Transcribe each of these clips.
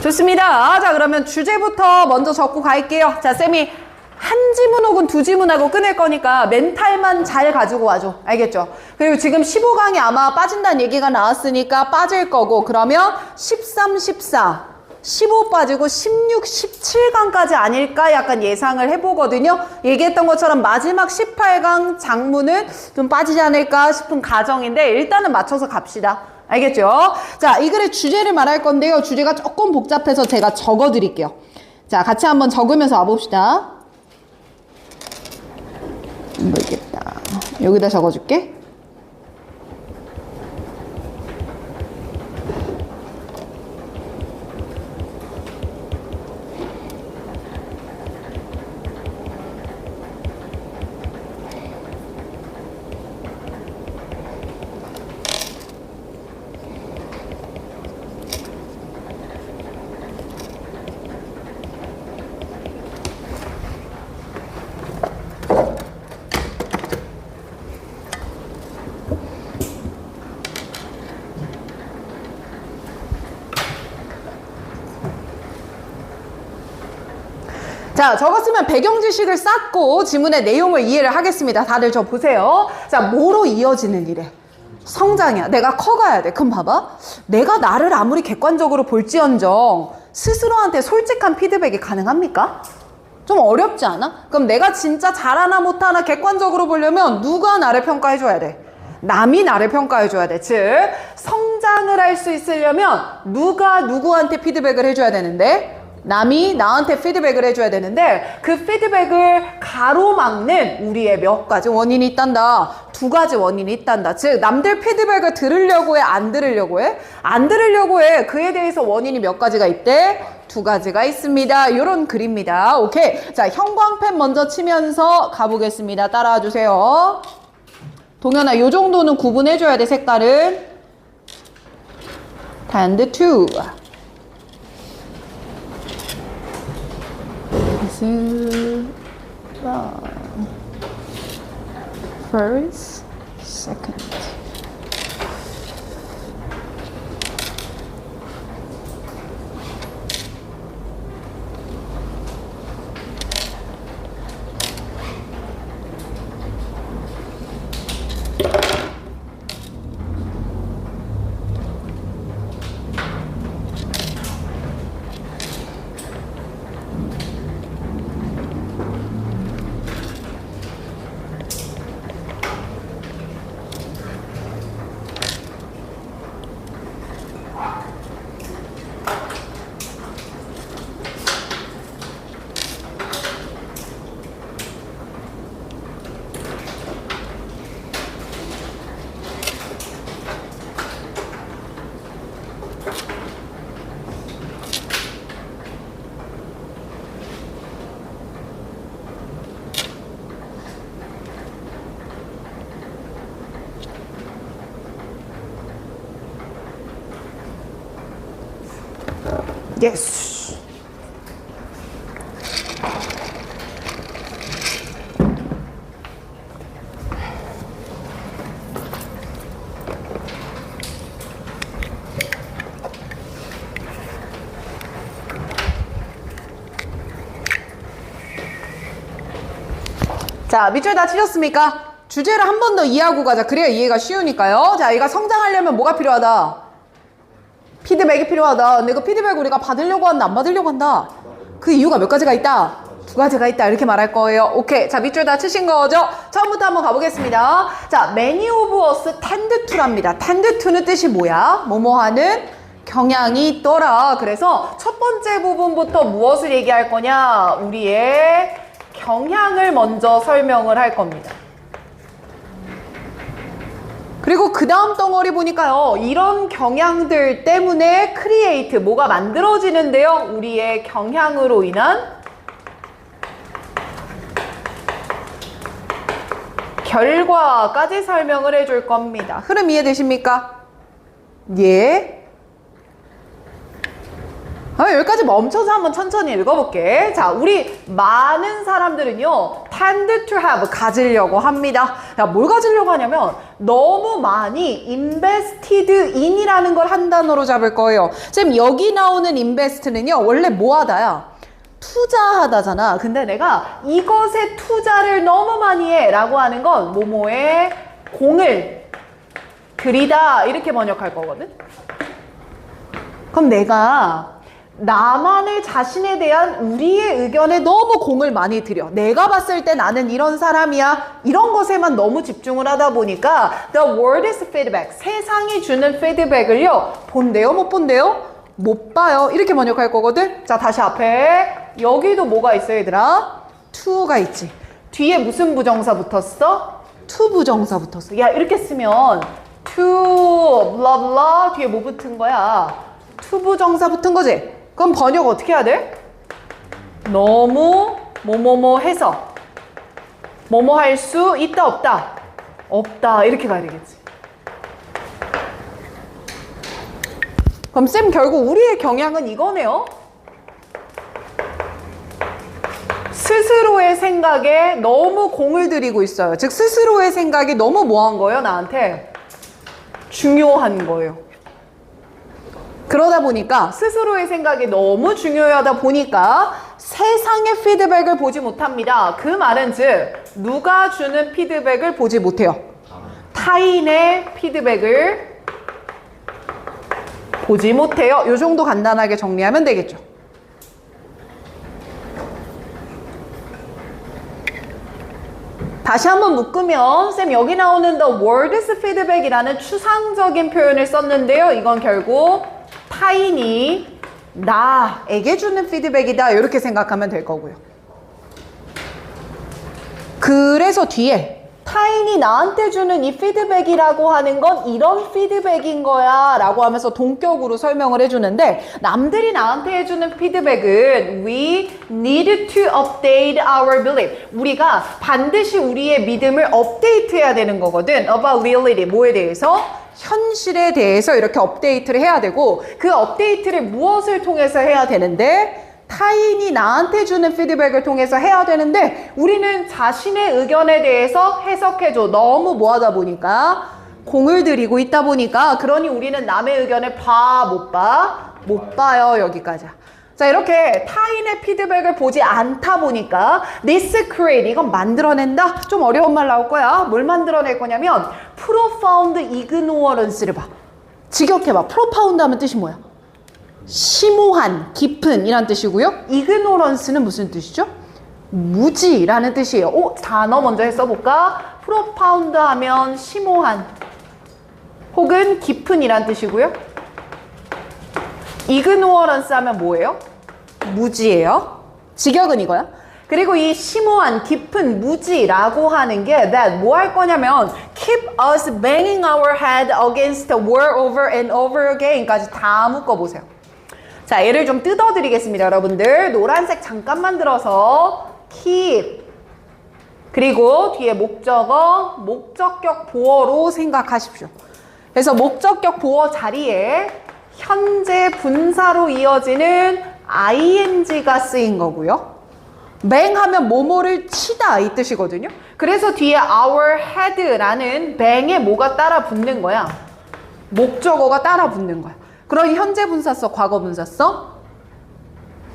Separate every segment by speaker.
Speaker 1: 좋습니다. 자, 그러면 주제부터 먼저 적고 갈게요. 자, 쌤이 한 지문 혹은 두 지문하고 끊을 거니까 멘탈만 잘 가지고 와줘. 알겠죠? 그리고 지금 15강이 아마 빠진다는 얘기가 나왔으니까 빠질 거고, 그러면 13, 14, 15 빠지고 16, 17강까지 아닐까 약간 예상을 해보거든요. 얘기했던 것처럼 마지막 18강 장문은 좀 빠지지 않을까 싶은 가정인데 일단은 맞춰서 갑시다. 알겠죠? 자, 이 글의 주제를 말할 건데요. 주제가 조금 복잡해서 제가 적어 드릴게요. 자, 같이 한번 적으면서 와봅시다. 모르겠다. 여기다 적어줄게. 자, 적었으면 배경 지식을 쌓고 지문의 내용을 이해를 하겠습니다. 다들 저 보세요. 자, 뭐로 이어지는 이래? 성장이야. 내가 커가야 돼. 그럼 봐봐. 내가 나를 아무리 객관적으로 볼지언정 스스로한테 솔직한 피드백이 가능합니까? 좀 어렵지 않아? 그럼 내가 진짜 잘하나 못하나 객관적으로 보려면 누가 나를 평가해줘야 돼? 남이 나를 평가해줘야 돼. 즉, 성장을 할 수 있으려면 누가 누구한테 피드백을 해줘야 되는데? 남이 나한테 피드백을 해줘야 되는데 그 피드백을 가로막는 우리의 몇 가지 원인이 있단다. 두 가지 원인이 있단다. 즉 남들 피드백을 들으려고 해? 안 들으려고 해? 안 들으려고 해. 그에 대해서 원인이 몇 가지가 있대? 두 가지가 있습니다. 요런 글입니다. 오케이. 자, 형광펜 먼저 치면서 가보겠습니다. 따라와 주세요. 동현아, 요 정도는 구분해줘야 돼. 색깔은 and two. First, second. Yes. 자, 밑줄 다 치셨습니까? 주제를 한 번 더 이해하고 가자. 그래야 이해가 쉬우니까요. 자, 얘가 성장하려면 뭐가 필요하다? 피드백이 필요하다. 근데 그 피드백 우리가 받으려고 한다, 안 받으려고 한다. 그 이유가 몇 가지가 있다? 두 가지가 있다. 이렇게 말할 거예요. 오케이. 자, 밑줄 다 치신 거죠? 처음부터 한번 가보겠습니다. 자, many of us tend to랍니다. tend to는 뜻이 뭐야? 뭐뭐 하는 경향이 있더라. 그래서 첫 번째 부분부터 무엇을 얘기할 거냐? 우리의 경향을 먼저 설명을 할 겁니다. 그리고 그 다음 덩어리 보니까요. 이런 경향들 때문에 create, 뭐가 만들어지는데요. 우리의 경향으로 인한 결과까지 설명을 해줄 겁니다. 흐름 이해되십니까? 예. 여기까지 멈춰서 한번 천천히 읽어볼게. 자, 우리 많은 사람들은요, tend to have, 가지려고 합니다. 야, 뭘 가지려고 하냐면, 너무 많이 invested in이라는 걸 한 단어로 잡을 거예요. 쌤, 여기 나오는 invest는요, 원래 뭐 하다야? 투자하다잖아. 근데 내가 이것에 투자를 너무 많이 해 라고 하는 건 뭐뭐에 공을 들이다 이렇게 번역할 거거든. 그럼 내가 나만의 자신에 대한 우리의 의견에 너무 공을 많이 들여. 내가 봤을 때 나는 이런 사람이야. 이런 것에만 너무 집중을 하다 보니까 the world is feedback. 세상이 주는 피드백을요. 본대요? 못 본대요? 못 봐요. 이렇게 번역할 거거든. 자, 다시 앞에 여기도 뭐가 있어 얘들아? to가 있지. 뒤에 무슨 부정사 붙었어? to 부정사 붙었어. 야, 이렇게 쓰면 to blah blah 뒤에 뭐 붙은 거야? to 부정사 붙은 거지? 그럼 번역 어떻게 해야 돼? 너무 뭐뭐뭐 해서 뭐뭐 할 수 있다 없다? 없다 이렇게 가야 되겠지. 그럼 쌤 결국 우리의 경향은 이거네요. 스스로의 생각에 너무 공을 들이고 있어요. 즉 스스로의 생각이 너무 뭐한 거예요? 나한테 중요한 거예요. 그러다 보니까 스스로의 생각이 너무 중요하다 보니까 세상의 피드백을 보지 못합니다. 그 말은 즉 누가 주는 피드백을 보지 못해요. 타인의 피드백을 보지 못해요. 이 정도 간단하게 정리하면 되겠죠. 다시 한번 묶으면 쌤 여기 나오는 the word is feedback이라는 추상적인 표현을 썼는데요. 이건 결국 타인이 나에게 주는 피드백이다 이렇게 생각하면 될 거고요. 그래서 뒤에 타인이 나한테 주는 이 피드백이라고 하는 건 이런 피드백인 거야 라고 하면서 동격으로 설명을 해주는데 남들이 나한테 해주는 피드백은 We need to update our belief. 우리가 반드시 우리의 믿음을 업데이트해야 되는 거거든. About reality. 뭐에 대해서? 현실에 대해서 이렇게 업데이트를 해야 되고 그 업데이트를 무엇을 통해서 해야 되는데 타인이 나한테 주는 피드백을 통해서 해야 되는데 우리는 자신의 의견에 대해서 해석해줘. 너무 뭐하다 보니까 공을 들이고 있다 보니까 그러니 우리는 남의 의견을 봐? 못 봐? 못 봐요. 여기까지야. 자, 이렇게 타인의 피드백을 보지 않다 보니까 this create, 이건 만들어낸다? 좀 어려운 말 나올 거야. 뭘 만들어낼 거냐면 profound ignorance를 봐. 직역해봐. profound 하면 뜻이 뭐야? 심오한, 깊은 이란 뜻이고요. ignorance는 무슨 뜻이죠? 무지라는 뜻이에요. 단어 먼저 써볼까? profound 하면 심오한 혹은 깊은 이란 뜻이고요. ignorance 하면 뭐예요? 무지예요. 직역은 이거야. 그리고 이 심오한, 깊은 무지라고 하는 게 that 뭐 할 거냐면 keep us banging our head against the wall over and over again까지 다 묶어보세요. 자, 얘를 좀 뜯어드리겠습니다, 여러분들. 노란색 잠깐만 들어서 keep 그리고 뒤에 목적어, 목적격 보어로 생각하십시오. 그래서 목적격 보어 자리에 현재 분사로 이어지는 ing가 쓰인 거고요. bang 하면 뭐뭐를 치다 이 뜻이거든요. 그래서 뒤에 our head라는 bang에 뭐가 따라 붙는 거야? 목적어가 따라 붙는 거야. 그럼 현재 분사 써? 과거 분사 써?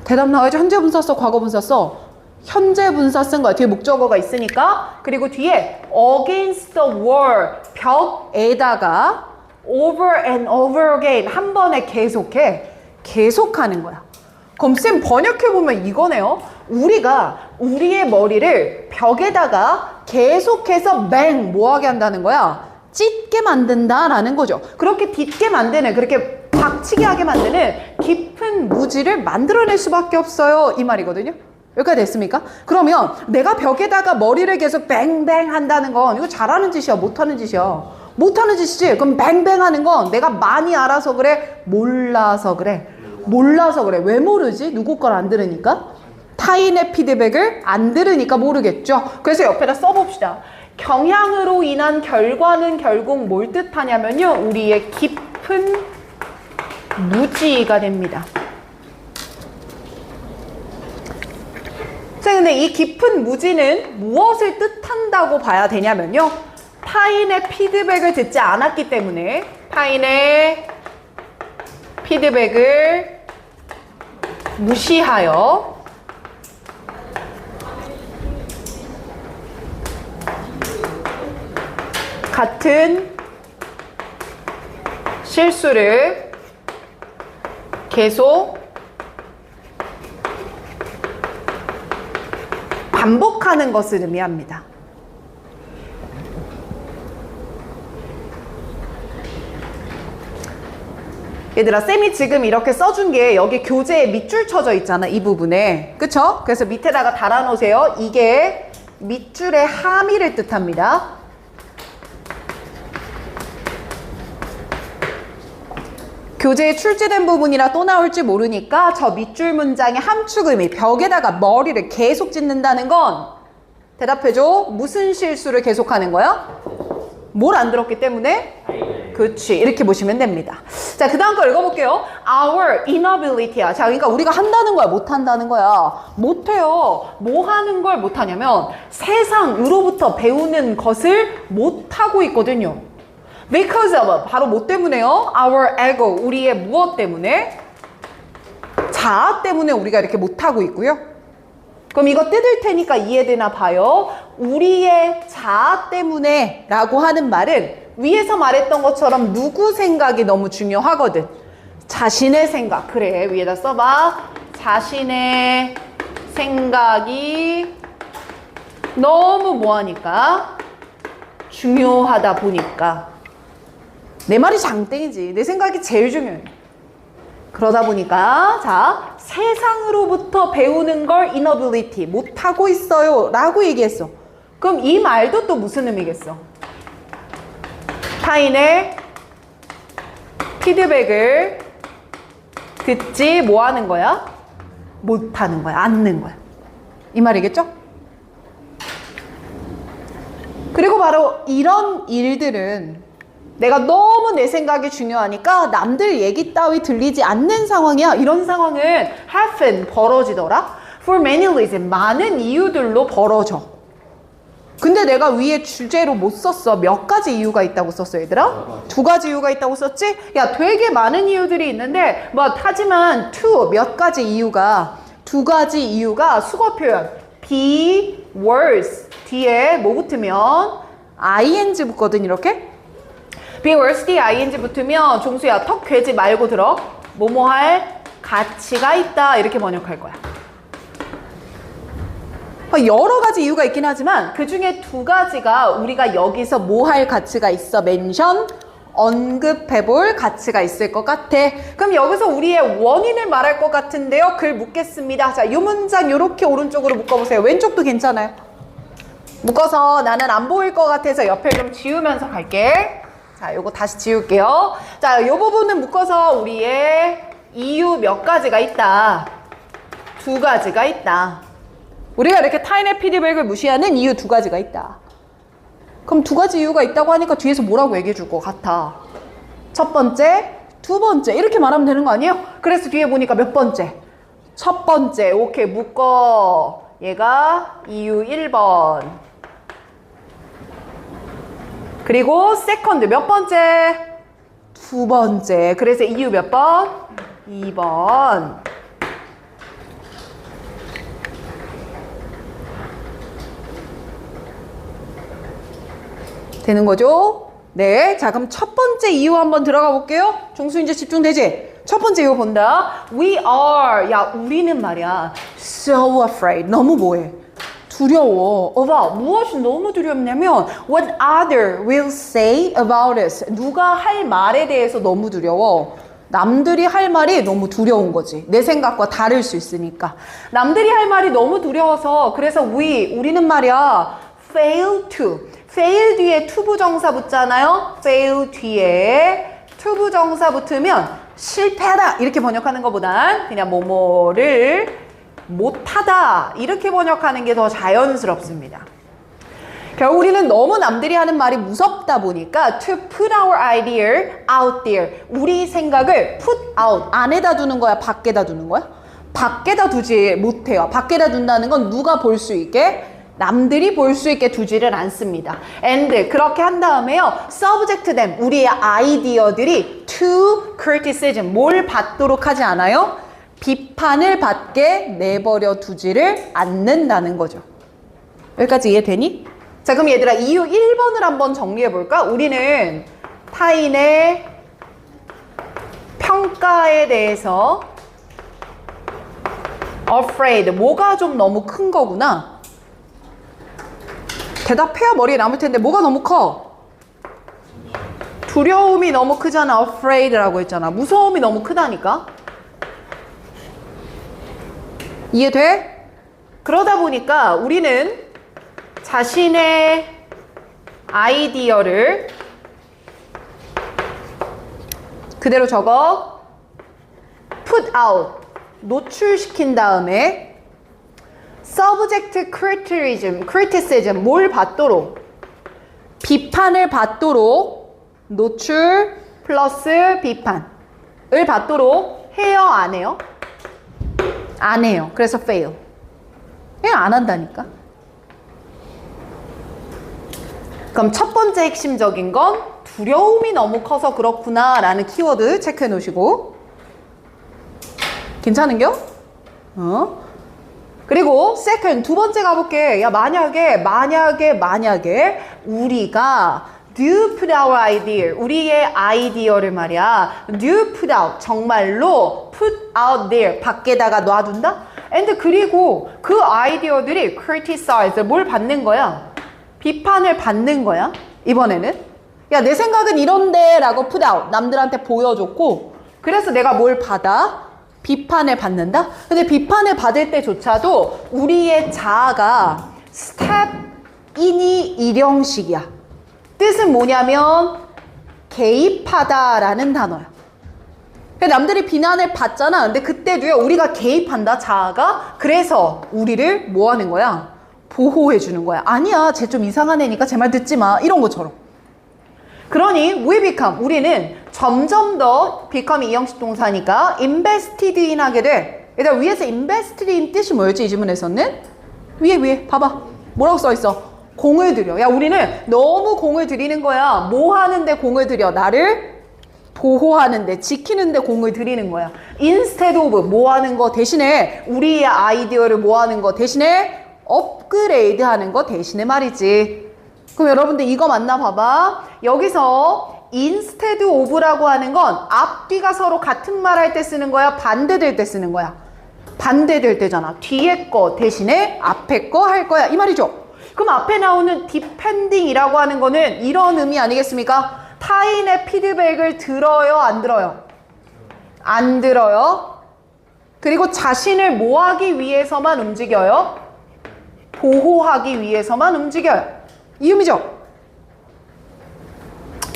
Speaker 1: 대답 나와야죠. 현재 분사 써? 과거 분사 써? 현재 분사 쓴 거야. 뒤에 목적어가 있으니까. 그리고 뒤에 against the wall, 벽에다가 over and over again, 한 번에 계속해. 계속하는 거야. 그럼 쌤 번역해보면 이거네요. 우리가 우리의 머리를 벽에다가 계속해서 bang, 뭐하게 한다는 거야? 찢게 만든다라는 거죠. 그렇게 딛게 만드는, 그렇게 박치게 하게 만드는 깊은 무지를 만들어낼 수밖에 없어요. 이 말이거든요. 여기까지 됐습니까? 그러면 내가 벽에다가 머리를 계속 뱅뱅 한다는 건 이거 잘하는 짓이야? 못하는 짓이야? 못하는 짓이지? 그럼 뱅뱅 하는 건 내가 많이 알아서 그래? 몰라서 그래? 몰라서 그래. 왜 모르지? 누구 걸 안 들으니까? 타인의 피드백을 안 들으니까 모르겠죠? 그래서 옆에다 써봅시다. 경향으로 인한 결과는 결국 뭘 뜻하냐면요. 우리의 깊은 무지가 됩니다. 근데 이 깊은 무지는 무엇을 뜻한다고 봐야 되냐면요. 타인의 피드백을 듣지 않았기 때문에 타인의 피드백을 무시하여 같은 실수를 계속 반복하는 것을 의미합니다. 얘들아, 쌤이 지금 이렇게 써준 게 여기 교재에 밑줄 쳐져 있잖아, 이 부분에. 그쵸? 그래서 밑에다가 달아놓으세요. 이게 밑줄의 함의를 뜻합니다. 교재에 출제된 부분이라 또 나올지 모르니까 저 밑줄 문장의 함축 의미, 벽에다가 머리를 계속 찢는다는 건 대답해줘. 무슨 실수를 계속하는 거야? 뭘 안 들었기 때문에? 그렇지. 이렇게 보시면 됩니다. 자, 그 다음 거 읽어볼게요. Our inability야. 자, 그러니까 우리가 한다는 거야, 못한다는 거야? 못해요. 뭐 하는 걸 못하냐면 세상으로부터 배우는 것을 못하고 있거든요. Because of, 바로 뭐 때문에요? Our ego, 우리의 무엇 때문에? 자아 때문에 우리가 이렇게 못하고 있고요. 그럼 이거 뜯을 테니까 이해되나 봐요. 우리의 자아 때문에 라고 하는 말은 위에서 말했던 것처럼 누구 생각이 너무 중요하거든. 자신의 생각. 그래, 위에다 써봐. 자신의 생각이 너무 뭐하니까? 중요하다 보니까. 내 말이 장땡이지. 내 생각이 제일 중요해. 그러다 보니까 자, 세상으로부터 배우는 걸 inability, 못하고 있어요 라고 얘기했어. 그럼 이 말도 또 무슨 의미겠어? 타인의 피드백을 듣지 뭐 하는 거야? 못하는 거야. 않는 거야. 이 말이겠죠? 그리고 바로 이런 일들은 내가 너무 내 생각이 중요하니까 남들 얘기 따위 들리지 않는 상황이야. 이런 상황은 happen, 벌어지더라. For many reasons, 많은 이유들로 벌어져. 근데 내가 위에 주제로 못 썼어. 몇 가지 이유가 있다고 썼어, 얘들아? 2가지 이유가 있다고 썼지? 야, 되게 많은 이유들이 있는데 하지만 몇 가지 이유가 2가지 이유가 수거 표현 be worse 뒤에 뭐 붙으면 ing 붙거든. 이렇게 be worse 뒤에 ing 붙으면 종수야 턱 괴지 말고 들어. 뭐뭐 할 가치가 있다 이렇게 번역할 거야. 여러 가지 이유가 있긴 하지만 그 중에 2가지가 우리가 여기서 뭐 할 가치가 있어 멘션 언급해 볼 가치가 있을 것 같아. 그럼 여기서 우리의 원인을 말할 것 같은데요. 글 묶겠습니다. 자, 이 문장 이렇게 오른쪽으로 묶어보세요. 왼쪽도 괜찮아요. 묶어서 나는 안 보일 것 같아서 옆에 좀 지우면서 갈게. 자, 요거 다시 지울게요. 자, 요 부분은 묶어서 우리의 이유 몇 가지가 있다. 2가지가 있다. 우리가 이렇게 타인의 피드백을 무시하는 이유 2가지가 있다. 그럼 2가지 이유가 있다고 하니까 뒤에서 뭐라고 얘기해 줄 것 같아? 첫 번째, 2번째 이렇게 말하면 되는 거 아니에요? 그래서 뒤에 보니까 몇 번째? 첫 번째. 오케이, 묶어. 얘가 이유 1번. 그리고 세컨드 몇 번째? 2번째. 그래서 이유 몇 번? 2번. 되는 거죠? 네. 자, 그럼 첫 번째 이유 한번 들어가 볼게요. 종수 이제 집중되지? 첫 번째 이유 본다. We are. 야, 우리는 말이야. So afraid. 너무 뭐해? 두려워. 무엇이 너무 두렵냐면 what other will say about us. 누가 할 말에 대해서 너무 두려워. 남들이 할 말이 너무 두려운 거지. 내 생각과 다를 수 있으니까. 남들이 할 말이 너무 두려워서 그래서 우리는 말이야 fail to. fail 뒤에 to 부정사 붙잖아요. fail 뒤에 to 부정사 붙으면 실패하다 이렇게 번역하는 것보단 그냥 뭐뭐를 못하다 이렇게 번역하는 게 더 자연스럽습니다. 결국 우리는 너무 남들이 하는 말이 무섭다 보니까 to put our idea out there. 우리 생각을 put out. 안에다 두는 거야? 밖에다 두는 거야? 밖에다 두지 못해요. 밖에다 둔다는 건 누가 볼 수 있게? 남들이 볼 수 있게 두지를 않습니다. and 그렇게 한 다음에요. subject them 우리의 아이디어들이 to criticism 뭘 받도록 하지 않아요? 비판을 받게 내버려 두지를 않는다는 거죠. 여기까지 이해되니? 자 그럼 얘들아 이유 1번을 한번 정리해 볼까? 우리는 타인의 평가에 대해서 afraid 뭐가 좀 너무 큰 거구나. 대답해야 머리에 남을 텐데 뭐가 너무 커? 두려움이 너무 크잖아. afraid라고 했잖아. 무서움이 너무 크다니까. 이해돼? 그러다 보니까 우리는 자신의 아이디어를 그대로 적어 put out 노출시킨 다음에 subject criticism 뭘 받도록 비판을 받도록 노출 플러스 비판을 받도록 해요 안 해요? 안 해요. 그래서 fail. 그냥 안 한다니까. 그럼 첫 번째 핵심적인 건 두려움이 너무 커서 그렇구나 라는 키워드 체크해 놓으시고 괜찮은겨? 그리고 second 두 번째 가볼게. 야 만약에 우리가 do put our idea 우리의 아이디어를 말이야 do put out 정말로 put out there 밖에다가 놔둔다? and 그리고 그 아이디어들이 criticize 뭘 받는 거야? 비판을 받는 거야. 이번에는 야 내 생각은 이런데 라고 put out 남들한테 보여줬고 그래서 내가 뭘 받아? 비판을 받는다? 근데 비판을 받을 때조차도 우리의 자아가 step in이 일형식이야. 뜻은 뭐냐면 개입하다라는 단어야. 남들이 비난을 받잖아. 근데 그때도요 우리가 개입한다 자아가. 그래서 우리를 뭐 하는 거야? 보호해 주는 거야. 아니야 쟤 좀 이상한 애니까 제 말 듣지 마. 이런 것처럼. 그러니 we become 우리는 점점 더 become이 이형식 동사니까 invested in 하게 돼. 얘들아 위에서 invested in 뜻이 뭐였지 이 지문에서는? 위에 봐봐 뭐라고 써있어? 공을 들여. 야 우리는 너무 공을 들이는 거야. 뭐 하는데 공을 들여? 나를 보호하는데 지키는데 공을 들이는 거야. instead of 뭐 하는 거 대신에 우리의 아이디어를 뭐 하는 거 대신에 업그레이드 하는 거 대신에 말이지. 그럼 여러분들 이거 맞나 봐봐. 여기서 instead of라고 하는 건 앞뒤가 서로 같은 말 할 때 쓰는 거야? 반대될 때 쓰는 거야? 반대될 때잖아. 뒤에 거 대신에 앞에 거 할 거야. 이 말이죠. 그럼 앞에 나오는 depending이라고 하는 거는 이런 의미 아니겠습니까? 타인의 피드백을 들어요? 안 들어요? 안 들어요. 그리고 자신을 뭐 하기 위해서만 움직여요? 보호하기 위해서만 움직여요. 이 의미죠.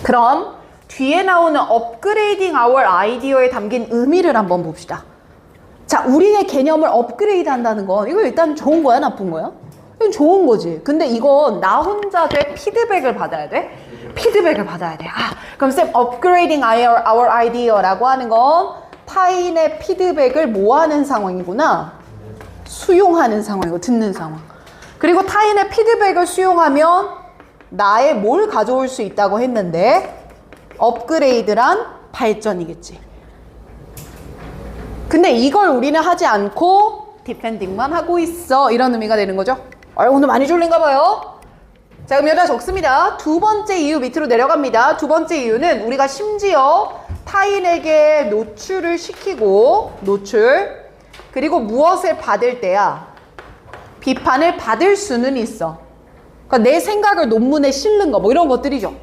Speaker 1: 그럼 뒤에 나오는 upgrading our idea에 담긴 의미를 한번 봅시다. 자, 우리의 개념을 업그레이드 한다는 건 이거 일단 좋은 거야, 나쁜 거야? 이건 좋은 거지. 근데 이건 나 혼자 돼? 피드백을 받아야 돼? 피드백을 받아야 돼. 그럼 쌤 upgrading our idea라고 하는 건 타인의 피드백을 뭐 하는 상황이구나? 수용하는 상황이고 듣는 상황. 그리고 타인의 피드백을 수용하면 나의 뭘 가져올 수 있다고 했는데 업그레이드란 발전이겠지. 근데 이걸 우리는 하지 않고 디펜딩만 하고 있어. 이런 의미가 되는 거죠. 오늘 많이 졸린가 봐요. 자, 그럼 여기다 적습니다. 두 번째 이유 밑으로 내려갑니다. 두 번째 이유는 우리가 심지어 타인에게 노출을 시키고 그리고 무엇을 받을 때야 비판을 받을 수는 있어. 그러니까 내 생각을 논문에 실는 거 뭐 이런 것들이죠.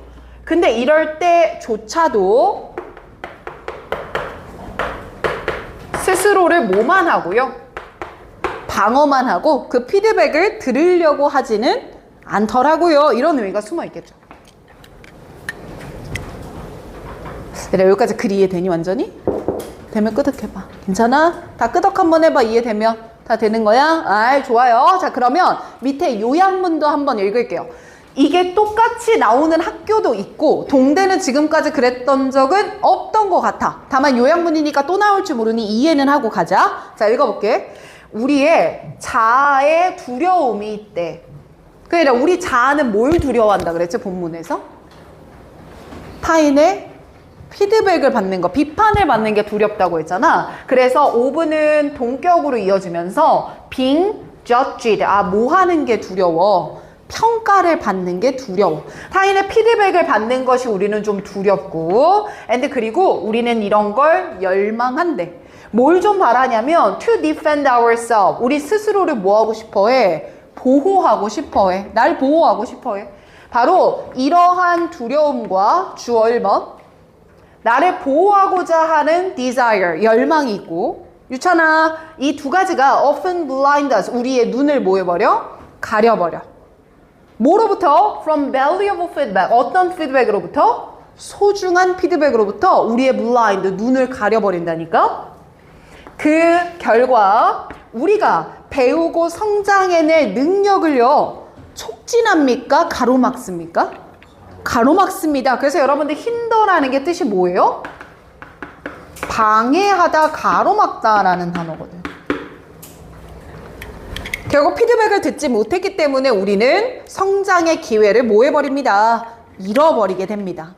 Speaker 1: 근데 이럴 때조차도 스스로를 뭐만 하고요? 방어만 하고 그 피드백을 들으려고 하지는 않더라고요. 이런 의미가 숨어 있겠죠. 그래, 여기까지 글 이해되니 완전히? 되면 끄덕해봐. 괜찮아? 다 끄덕 한번 해봐. 이해되면. 다 되는 거야? 좋아요. 자, 그러면 밑에 요약문도 한번 읽을게요. 이게 똑같이 나오는 학교도 있고 동대는 지금까지 그랬던 적은 없던 것 같아. 다만 요양문이니까 또 나올지 모르니 이해는 하고 가자. 자, 읽어볼게. 우리의 자아에 두려움이 있대. 그러니까 우리 자아는 뭘 두려워한다 그랬지 본문에서? 타인의 피드백을 받는 거, 비판을 받는 게 두렵다고 했잖아. 그래서 5분은 동격으로 이어지면서 being judged, 뭐 하는 게 두려워. 평가를 받는 게 두려워. 타인의 피드백을 받는 것이 우리는 좀 두렵고, 그리고 우리는 이런 걸 열망한대. 뭘 좀 바라냐면 to defend ourselves. 우리 스스로를 뭐 하고 싶어해? 보호하고 싶어해. 날 보호하고 싶어해. 바로 이러한 두려움과 주어 1번 나를 보호하고자 하는 desire, 열망이 있고 유찬아, 이 두 가지가 often blind us, 우리의 눈을 뭐 해버려? 가려버려. 뭐로부터? From valuable feedback, 어떤 피드백으로부터? 소중한 피드백으로부터 우리의 blind, 눈을 가려버린다니까? 그 결과 우리가 배우고 성장해낼 능력을요 촉진합니까? 가로막습니까? 가로막습니다. 그래서 여러분들 힌더라는 게 뜻이 뭐예요? 방해하다, 가로막다라는 단어거든. 결국 피드백을 듣지 못했기 때문에 우리는 성장의 기회를 뭐 해버립니다? 잃어버리게 됩니다.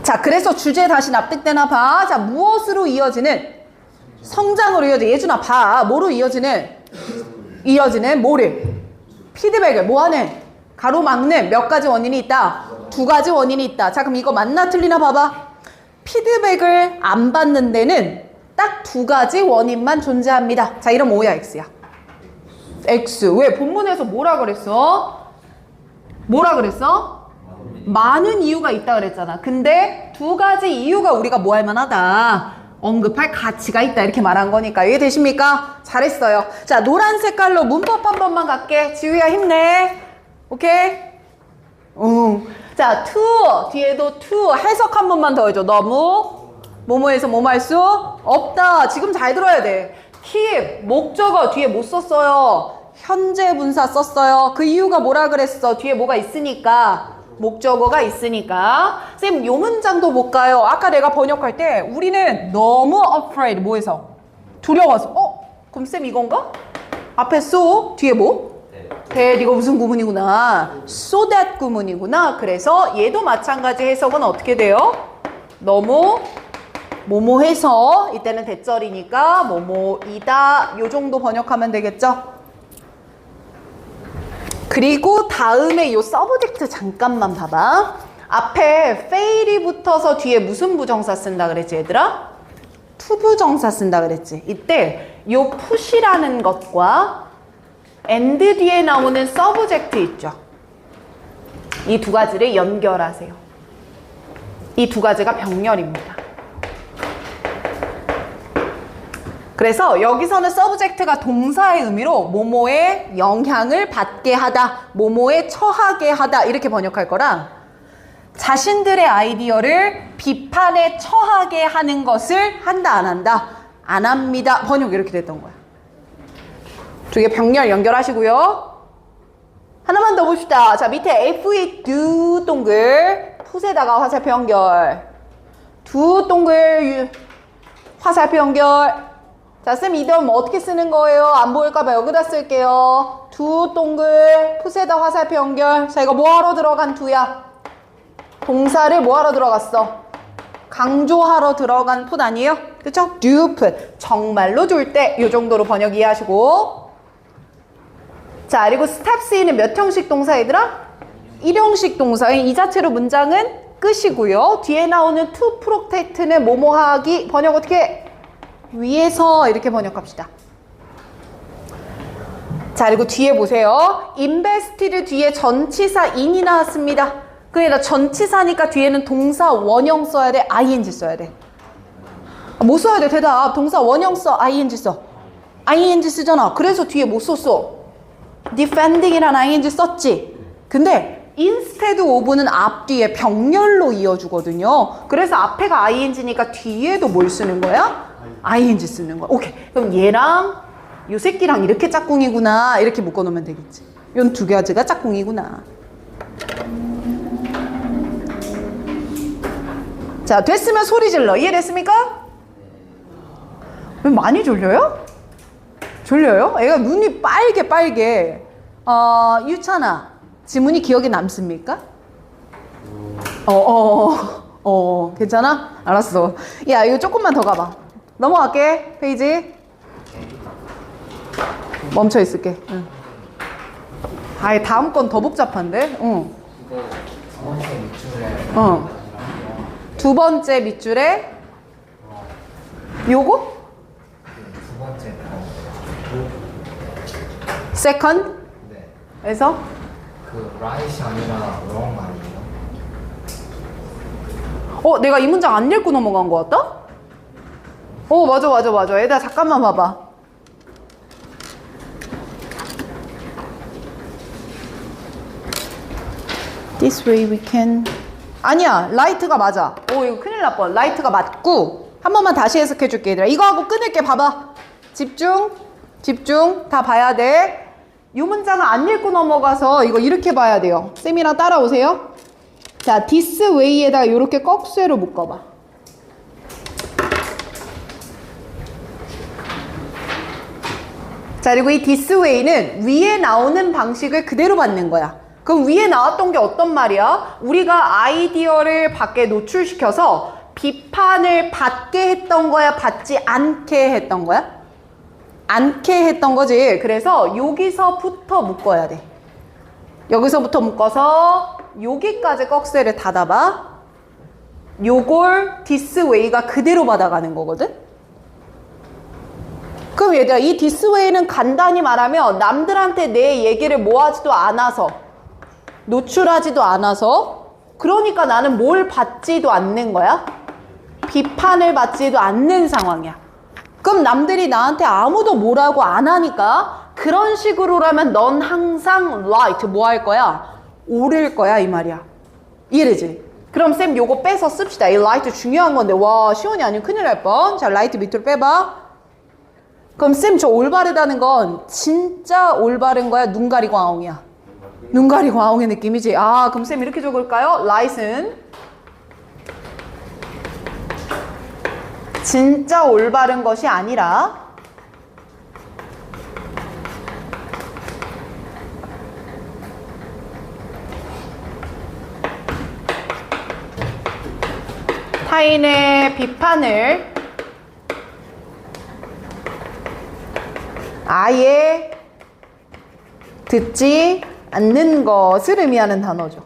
Speaker 1: 자, 그래서 주제 다시 납득되나 봐. 자, 무엇으로 이어지는? 성장으로 이어지는. 예준아 봐. 뭐로 이어지는? 뭐를? 피드백을 뭐하는? 가로막는 몇 가지 원인이 있다? 두 가지 원인이 있다. 자, 그럼 이거 맞나 틀리나 봐봐. 피드백을 안 받는 데는 딱 두 가지 원인만 존재합니다. 자, 이러면 뭐야? X야. X. 왜? 본문에서 뭐라 그랬어? 많은 이유가 있다 그랬잖아. 근데 두 가지 이유가 우리가 뭐 할 만하다. 언급할 가치가 있다. 이렇게 말한 거니까. 이해되십니까? 잘했어요. 자, 노란 색깔로 문법 한 번만 갈게. 지우야 힘내. 오케이? 자, to. 뒤에도 to. 해석 한 번만 더 해줘. 너무 뭐뭐해서 뭐뭐 할 수 없다. 지금 잘 들어야 돼. keep. 목적어 뒤에 못 썼어요. 현재 분사 썼어요. 그 이유가 뭐라 그랬어? 뒤에 뭐가 있으니까. 목적어가 있으니까. 쌤, 요 문장도 볼까요? 아까 내가 번역할 때 우리는 너무 afraid. 뭐해서? 두려워서. 그럼 쌤 이건가? 앞에 so, 뒤에 뭐? that. 이거 무슨 구문이구나. so that 구문이구나. 그래서 얘도 마찬가지 해석은 어떻게 돼요? 너무 뭐뭐해서, 이때는 대절이니까 뭐뭐이다. 요 정도 번역하면 되겠죠? 그리고 다음에 요 서브젝트 잠깐만 봐봐. 앞에 fail이 붙어서 뒤에 무슨 부정사 쓴다 그랬지 얘들아? 투부정사 쓴다 그랬지. 이때 요 push이라는 것과 and 뒤에 나오는 서브젝트 있죠. 이 두 가지를 연결하세요. 이 두 가지가 병렬입니다. 그래서 여기서는 서브젝트가 동사의 의미로 뭐뭐에 영향을 받게 하다, 뭐뭐에 처하게 하다 이렇게 번역할 거랑 자신들의 아이디어를 비판에 처하게 하는 것을 한다 안 한다? 안 합니다. 번역 이렇게 됐던 거야. 두 개 병렬 연결하시고요. 하나만 더 봅시다. 자, 밑에 FE do 동글 풋에다가 화살표 연결. do 동글 화살표 연결. 자, 쌤 이름 어떻게 쓰는 거예요? 안 보일까봐 여기다 쓸게요. do 동글 풋에다 화살표 연결. 자, 이거 뭐하러 들어간 do야? 동사를 뭐하러 들어갔어? 강조하러 들어간 put 아니에요? 그쵸? do put. 정말로 둘 때 이 정도로 번역 이해하시고. 자, 그리고 step C는 몇 형식 동사 얘들아? 1형식 동사인 이 자체로 문장은 끝이고요. 뒤에 나오는 to protect는 뭐뭐 하기. 번역 어떻게 해? 위에서 이렇게 번역합시다. 자, 그리고 뒤에 보세요. invested 뒤에 전치사 in이 나왔습니다. 그러니까 전치사니까 뒤에는 동사 원형 써야 돼? ing 써야 돼? 뭐 써야 돼? 대답. 동사 원형 써? ing 써? ing 쓰잖아. 그래서 뒤에 뭐 썼어? defending이란 ing 썼지? 근데 instead of는 앞뒤에 병렬로 이어주거든요. 그래서 앞에가 ing니까 뒤에도 뭘 쓰는 거야? ing 쓰는 거야. 오케이. 그럼 얘랑 요 새끼랑 이렇게 짝꿍이구나. 이렇게 묶어놓으면 되겠지. 요 두 가지가 짝꿍이구나. 자, 됐으면 소리 질러. 이해됐습니까? 왜 많이 졸려요? 졸려요? 애가 눈이 빨개. 유찬아, 지문이 기억에 남습니까? 괜찮아? 알았어. 야, 이거 조금만 더 가봐. 넘어갈게. 페이지. 멈춰 있을게. 응. 아예 다음 건 더 복잡한데? 응.
Speaker 2: 이거 두 번째 밑줄에
Speaker 1: 두 번째 밑줄에 요거?
Speaker 2: 두 번째
Speaker 1: second?
Speaker 2: 네.
Speaker 1: 에서?
Speaker 2: 그 right이 아니라 wrong 아니에요?
Speaker 1: 내가 이 문장 안 읽고 넘어간 것 같다? 맞아. 얘들아, 잠깐만 봐봐. This way we can. 아니야, right가 맞아. 이거 큰일 날 뻔. right가 맞고. 한 번만 다시 해석해 줄게, 얘들아. 이거 하고 끊을게. 봐봐. 집중. 다 봐야 돼. 이 문장은 안 읽고 넘어가서 이거 이렇게 봐야 돼요. 쌤이랑 따라오세요. 자, this way에다가 이렇게 꺽쇠로 묶어봐. 자, 그리고 이 this way는 위에 나오는 방식을 그대로 받는 거야. 그럼 위에 나왔던 게 어떤 말이야? 우리가 아이디어를 밖에 노출시켜서 비판을 받게 했던 거야? 받지 않게 했던 거야? 않게 했던 거지. 그래서 여기서부터 묶어야 돼. 여기서부터 묶어서 여기까지 꺽쇠를 닫아봐. 요걸 this way가 그대로 받아가는 거거든? 그럼 얘들아, 이 this way는 간단히 말하면 남들한테 내 얘기를 모아지도 않아서 노출하지도 않아서, 그러니까 나는 뭘 받지도 않는 거야? 비판을 받지도 않는 상황이야. 그럼 남들이 나한테 아무도 뭐라고 안 하니까 그런 식으로라면 넌 항상 right 뭐 할 거야? 옳을 거야, 이 말이야. 이해되지? 그럼 쌤 요거 빼서 씁시다. 이 right 중요한 건데. 와, 시원이 아니면 큰일 날 뻔. 자, right 밑으로 빼봐. 그럼 쌤 저 올바르다는 건 진짜 올바른 거야? 눈 가리고 아웅이야? 눈 가리고 아웅의 느낌이지? 그럼 쌤 이렇게 적을까요? right은 진짜 올바른 것이 아니라 타인의 비판을 아예 듣지 않는 것을 의미하는 단어죠.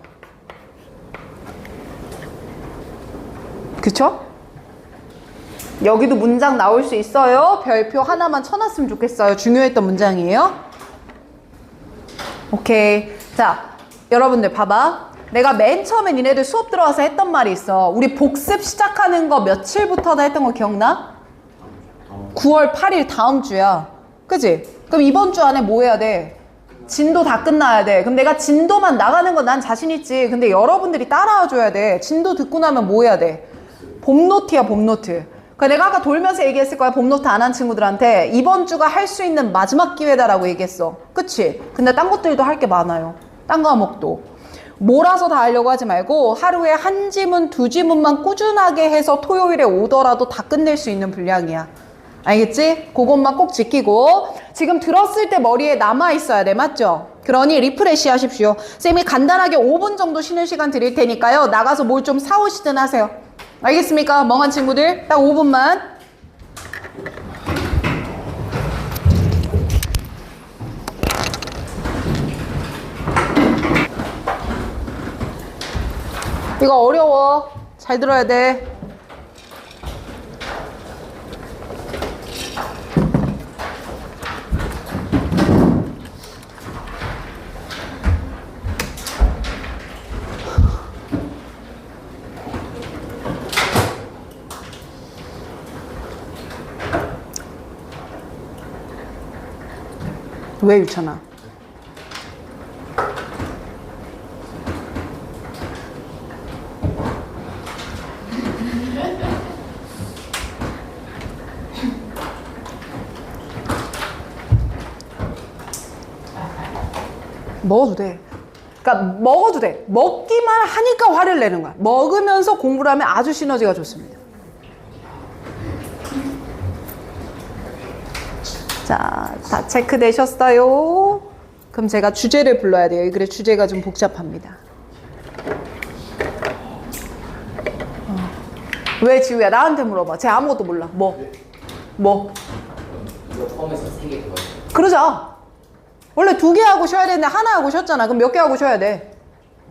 Speaker 1: 그쵸? 여기도 문장 나올 수 있어요. 별표 하나만 쳐놨으면 좋겠어요. 중요했던 문장이에요. 오케이. 자, 여러분들 봐봐. 내가 맨 처음에 니네들 수업 들어와서 했던 말이 있어. 우리 복습 시작하는 거 며칠부터다 했던 거 기억나? 9월 8일 다음 주야. 그치? 그럼 이번 주 안에 뭐 해야 돼? 진도 다 끝나야 돼. 그럼 내가 진도만 나가는 건 난 자신 있지. 근데 여러분들이 따라와 줘야 돼. 진도 듣고 나면 뭐 해야 돼? 봄노트야, 봄노트. 그러니까 내가 아까 돌면서 얘기했을 거야. 봄노트 안 한 친구들한테 이번 주가 할 수 있는 마지막 기회다라고 얘기했어. 그치? 근데 딴 것들도 할 게 많아요. 딴 과목도. 몰아서 다 하려고 하지 말고 하루에 한 지문, 두 지문만 꾸준하게 해서 토요일에 오더라도 다 끝낼 수 있는 분량이야. 알겠지? 그것만 꼭 지키고 지금 들었을 때 머리에 남아있어야 돼. 맞죠? 그러니 리프레시 하십시오. 쌤이 간단하게 5분 정도 쉬는 시간 드릴 테니까요. 나가서 뭘 좀 사오시든 하세요. 알겠습니까? 멍한 친구들 딱 5분만. 이거 어려워. 잘 들어야 돼. 왜 유찬아? 먹어도 돼. 그러니까 먹어도 돼. 먹기만 하니까 화를 내는 거야. 먹으면서 공부를 하면 아주 시너지가 좋습니다. 자, 다 체크되셨어요? 그럼 제가 주제를 불러야 돼요. 이 글의 주제가 좀 복잡합니다. 왜 지우야? 나한테 물어봐. 쟤 아무것도 몰라. 뭐?
Speaker 2: 이거 처음에서 3개 그거.
Speaker 1: 그러자. 원래 2개 하고 쉬어야 되는데 하나 하고 쉬었잖아. 그럼 몇 개 하고 쉬어야 돼?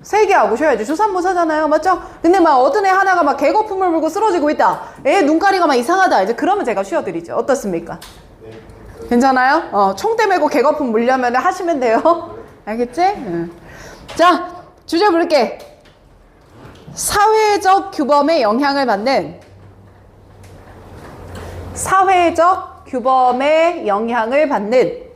Speaker 1: 3개 하고 쉬어야지. 조산모사잖아요. 맞죠? 근데 막 어떤 애 하나가 막 개거품을 물고 쓰러지고 있다. 애 눈가리가 막 이상하다. 이제 그러면 제가 쉬어드리죠. 어떻습니까? 괜찮아요? 총대 메고 개거품 물려면 하시면 돼요. 알겠지? 응. 자, 주제 부를게. 사회적 규범에 영향을 받는 사회적 규범에 영향을 받는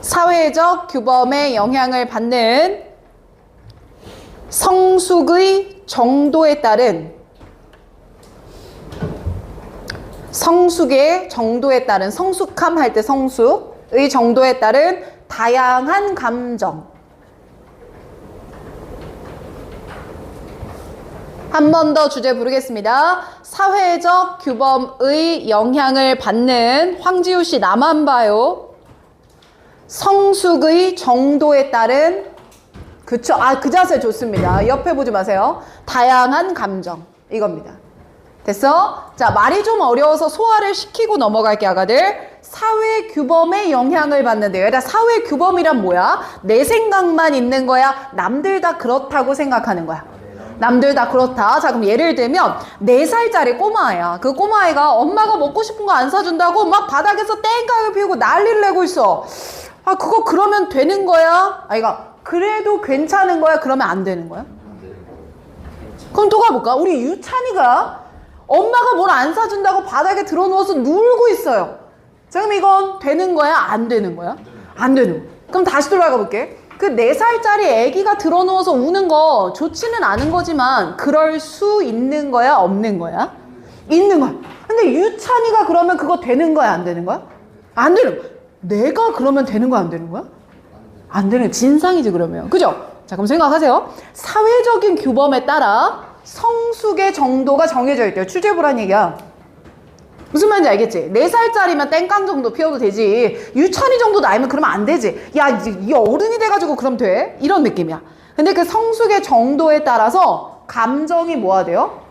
Speaker 1: 사회적 규범에 영향을 받는 성숙의 정도에 따른 성숙의 정도에 따른 성숙함 할 때 성숙의 정도에 따른 다양한 감정. 한 번 더 주제 부르겠습니다. 사회적 규범의 영향을 받는 황지우 씨 나만 봐요. 성숙의 정도에 따른 그쵸? 그 자세 좋습니다. 옆에 보지 마세요. 다양한 감정 이겁니다. 됐어? 자, 말이 좀 어려워서 소화를 시키고 넘어갈게 아가들. 사회 규범에 영향을 받는데요. 일단 사회 규범이란 뭐야? 내 생각만 있는 거야? 남들 다 그렇다고 생각하는 거야? 남들 다 그렇다. 자, 그럼 예를 들면 4살짜리 꼬마아이야. 그 꼬마아이가 엄마가 먹고 싶은 거 안 사준다고 막 바닥에서 땡깡을 피우고 난리를 내고 있어. 그거 그러면 되는 거야? 아이가 그래도 괜찮은 거야? 그러면 안 되는 거야? 그럼 또 가볼까? 우리 유찬이가 엄마가 뭘 안 사준다고 바닥에 들어누워서 놀고 있어요. 자, 그럼 이건 되는 거야? 안 되는 거야? 안 되는 거야. 그럼 다시 돌아가 볼게. 그 4살짜리 애기가 들어누워서 우는 거 좋지는 않은 거지만 그럴 수 있는 거야? 없는 거야? 있는 거야. 근데 유찬이가 그러면 그거 되는 거야? 안 되는 거야? 안 되는 거야. 내가 그러면 되는 거야? 안 되는 거야? 안 되는 진상이지 그러면. 그죠? 자, 그럼 생각하세요. 사회적인 규범에 따라 성숙의 정도가 정해져 있대요. 추재부란 얘기야. 무슨 말인지 알겠지? 4살짜리면 땡깡 정도 피워도 되지. 유찬이 정도 나이면 그러면 안 되지. 야, 이제 이 어른이 돼가지고 그럼 돼? 이런 느낌이야. 근데 그 성숙의 정도에 따라서 감정이 뭐가 돼요?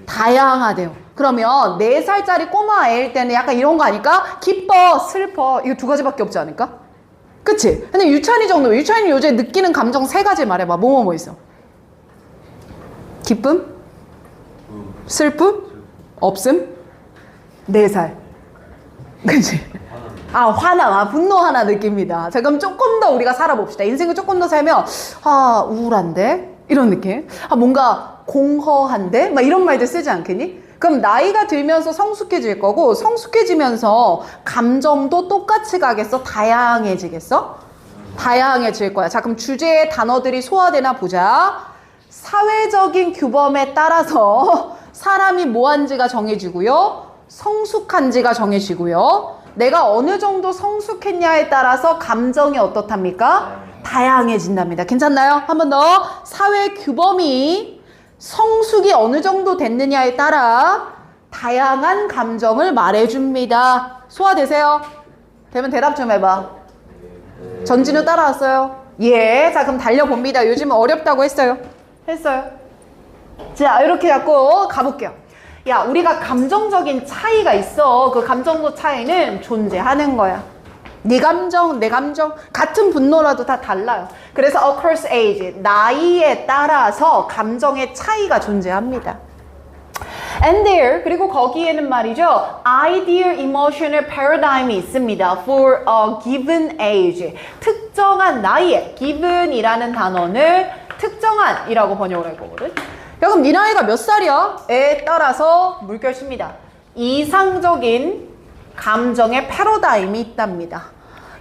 Speaker 1: 다양하대요. 그러면 4살짜리 꼬마 애일 때는 약간 이런 거 아닐까? 기뻐, 슬퍼. 이거 2가지밖에 없지 않을까? 그치? 근데 유찬이 정도, 유찬이 요새 느끼는 감정 3가지 말해봐. 뭐 있어? 기쁨? 슬픔? 없음? 4살. 그치? 화나, 분노 하나 느낍니다. 자, 그럼 조금 더 우리가 살아봅시다. 인생을 조금 더 살면, 우울한데? 이런 느낌? 뭔가 공허한데? 막 이런 말들 쓰지 않겠니? 그럼 나이가 들면서 성숙해질 거고, 성숙해지면서 감정도 똑같이 가겠어? 다양해지겠어? 다양해질 거야. 자, 그럼 주제의 단어들이 소화되나 보자. 사회적인 규범에 따라서 사람이 뭐한지가 정해지고요. 성숙한지가 정해지고요. 내가 어느 정도 성숙했냐에 따라서 감정이 어떻답니까? 다양해진답니다. 괜찮나요? 한 번 더. 사회 규범이 성숙이 어느 정도 됐느냐에 따라 다양한 감정을 말해줍니다. 소화되세요? 되면 대답 좀 해봐. 전진우 따라왔어요? 예. 자, 그럼 달려봅니다. 요즘은 어렵다고 했어요. 자, 이렇게 갖고 가볼게요. 야, 우리가 감정적인 차이가 있어. 그 감정도 차이는 존재하는 거야. 네 감정, 내 감정 같은 분노라도 다 달라요. 그래서 across age, 나이에 따라서 감정의 차이가 존재합니다. And there, 그리고 거기에는 말이죠, ideal emotional paradigm이 있습니다. For a given age, 특정한 나이에, given이라는 단어는 특정한이라고 번역을 할 거거든. 야, 그럼 네 나이가 몇 살이야? 에 따라서 물결입니다. 이상적인 감정의 패러다임이 있답니다.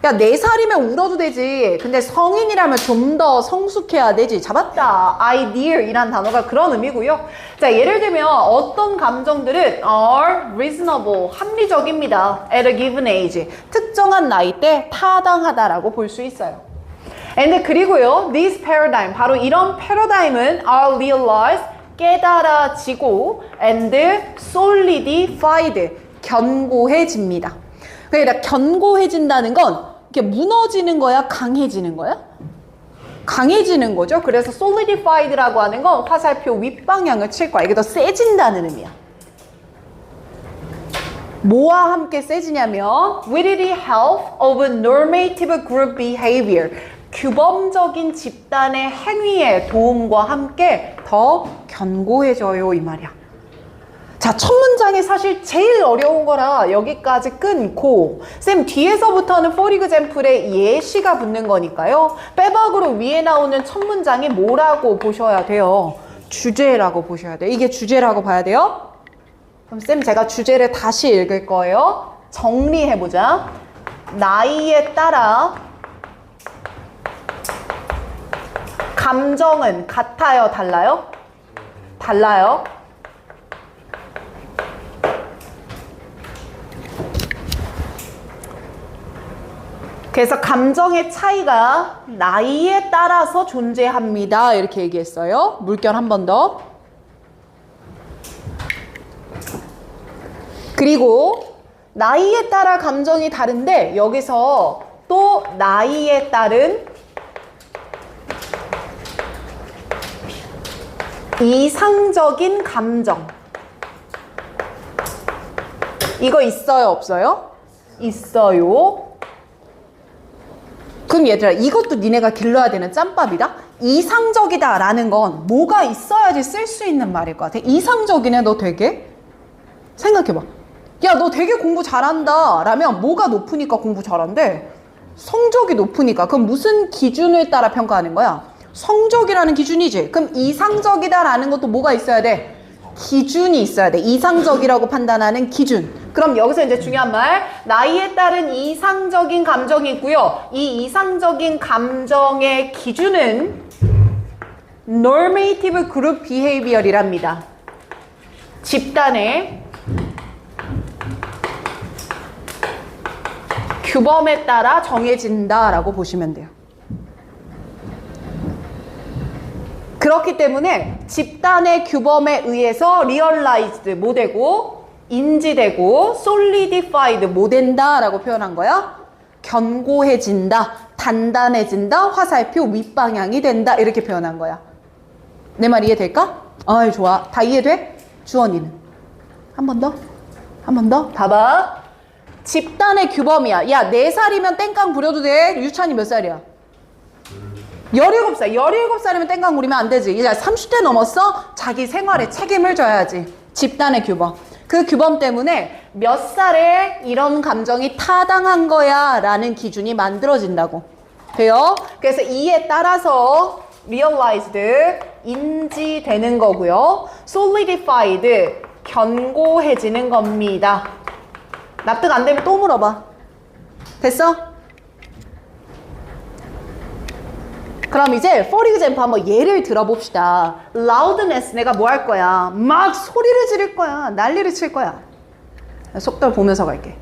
Speaker 1: 야, 4살이면 울어도 되지. 근데 성인이라면 좀 더 성숙해야 되지. 잡았다. ideal 이란 단어가 그런 의미고요. 자, 예를 들면 어떤 감정들은 are reasonable, 합리적입니다. at a given age. 특정한 나이 때 타당하다라고 볼 수 있어요. and 그리고요, this paradigm, 바로 이런 패러다임은 are realized, 깨달아지고 and solidified, 견고해집니다. 그러니까 견고해진다는 건 이렇게 무너지는 거야, 강해지는 거야? 강해지는 거죠. 그래서 solidified라고 하는 건 화살표 윗방향을 칠 거야. 이게 더 세진다는 의미야. 뭐와 함께 세지냐면 with the help of normative group behavior, 규범적인 집단의 행위의 도움과 함께 더 견고해져요, 이 말이야. 자, 첫 문장이 사실 제일 어려운 거라 여기까지 끊고 쌤 뒤에서부터는 for example에 예시가 붙는 거니까요. 빼박으로 위에 나오는 첫 문장이 뭐라고 보셔야 돼요? 주제라고 보셔야 돼요. 이게 주제라고 봐야 돼요. 그럼 쌤 제가 주제를 다시 읽을 거예요. 정리해보자. 나이에 따라 감정은 같아요, 달라요? 달라요. 그래서 감정의 차이가 나이에 따라서 존재합니다. 이렇게 얘기했어요. 물결 한 번 더. 그리고 나이에 따라 감정이 다른데 여기서 또 나이에 따른 이상적인 감정. 이거 있어요, 없어요? 있어요. 그럼 얘들아, 이것도 니네가 길러야 되는 짬밥이다. 이상적이다 라는 건 뭐가 있어야지 쓸 수 있는 말일 것 같아. 이상적이네, 너 되게? 생각해봐. 야, 너 되게 공부 잘한다 라면 뭐가 높으니까 공부 잘한대? 성적이 높으니까. 그럼 무슨 기준을 따라 평가하는 거야? 성적이라는 기준이지. 그럼 이상적이다 라는 것도 뭐가 있어야 돼? 기준이 있어야 돼. 이상적이라고 판단하는 기준. 그럼 여기서 이제 중요한 말, 나이에 따른 이상적인 감정이 있고요. 이 이상적인 감정의 기준은 normative group behavior이랍니다. 집단의 규범에 따라 정해진다라고 보시면 돼요. 그렇기 때문에 집단의 규범에 의해서 realized 못 되고 인지되고 solidified 못 된다라고 표현한 거야. 견고해진다, 단단해진다, 화살표 윗방향이 된다 이렇게 표현한 거야. 내 말 이해될까? 아이 좋아. 다 이해돼? 주원이는? 한 번 더? 한 번 더? 봐봐. 집단의 규범이야. 야, 4살이면 땡깡 부려도 돼. 유찬이 몇 살이야? 17살. 17살이면 땡깡 부리면 안 되지. 이제 30대 넘었어? 자기 생활에 책임을 져야지. 집단의 규범. 그 규범 때문에 몇 살에 이런 감정이 타당한 거야 라는 기준이 만들어진다고. 돼요? 그래서 이에 따라서 realized, 인지되는 거고요. solidified, 견고해지는 겁니다. 납득 안 되면 또 물어봐. 됐어? 그럼 이제 for example 한번 예를 들어봅시다. loudness, 내가 뭐 할 거야? 막 소리를 지를 거야. 난리를 칠 거야. 속도를 보면서 갈게.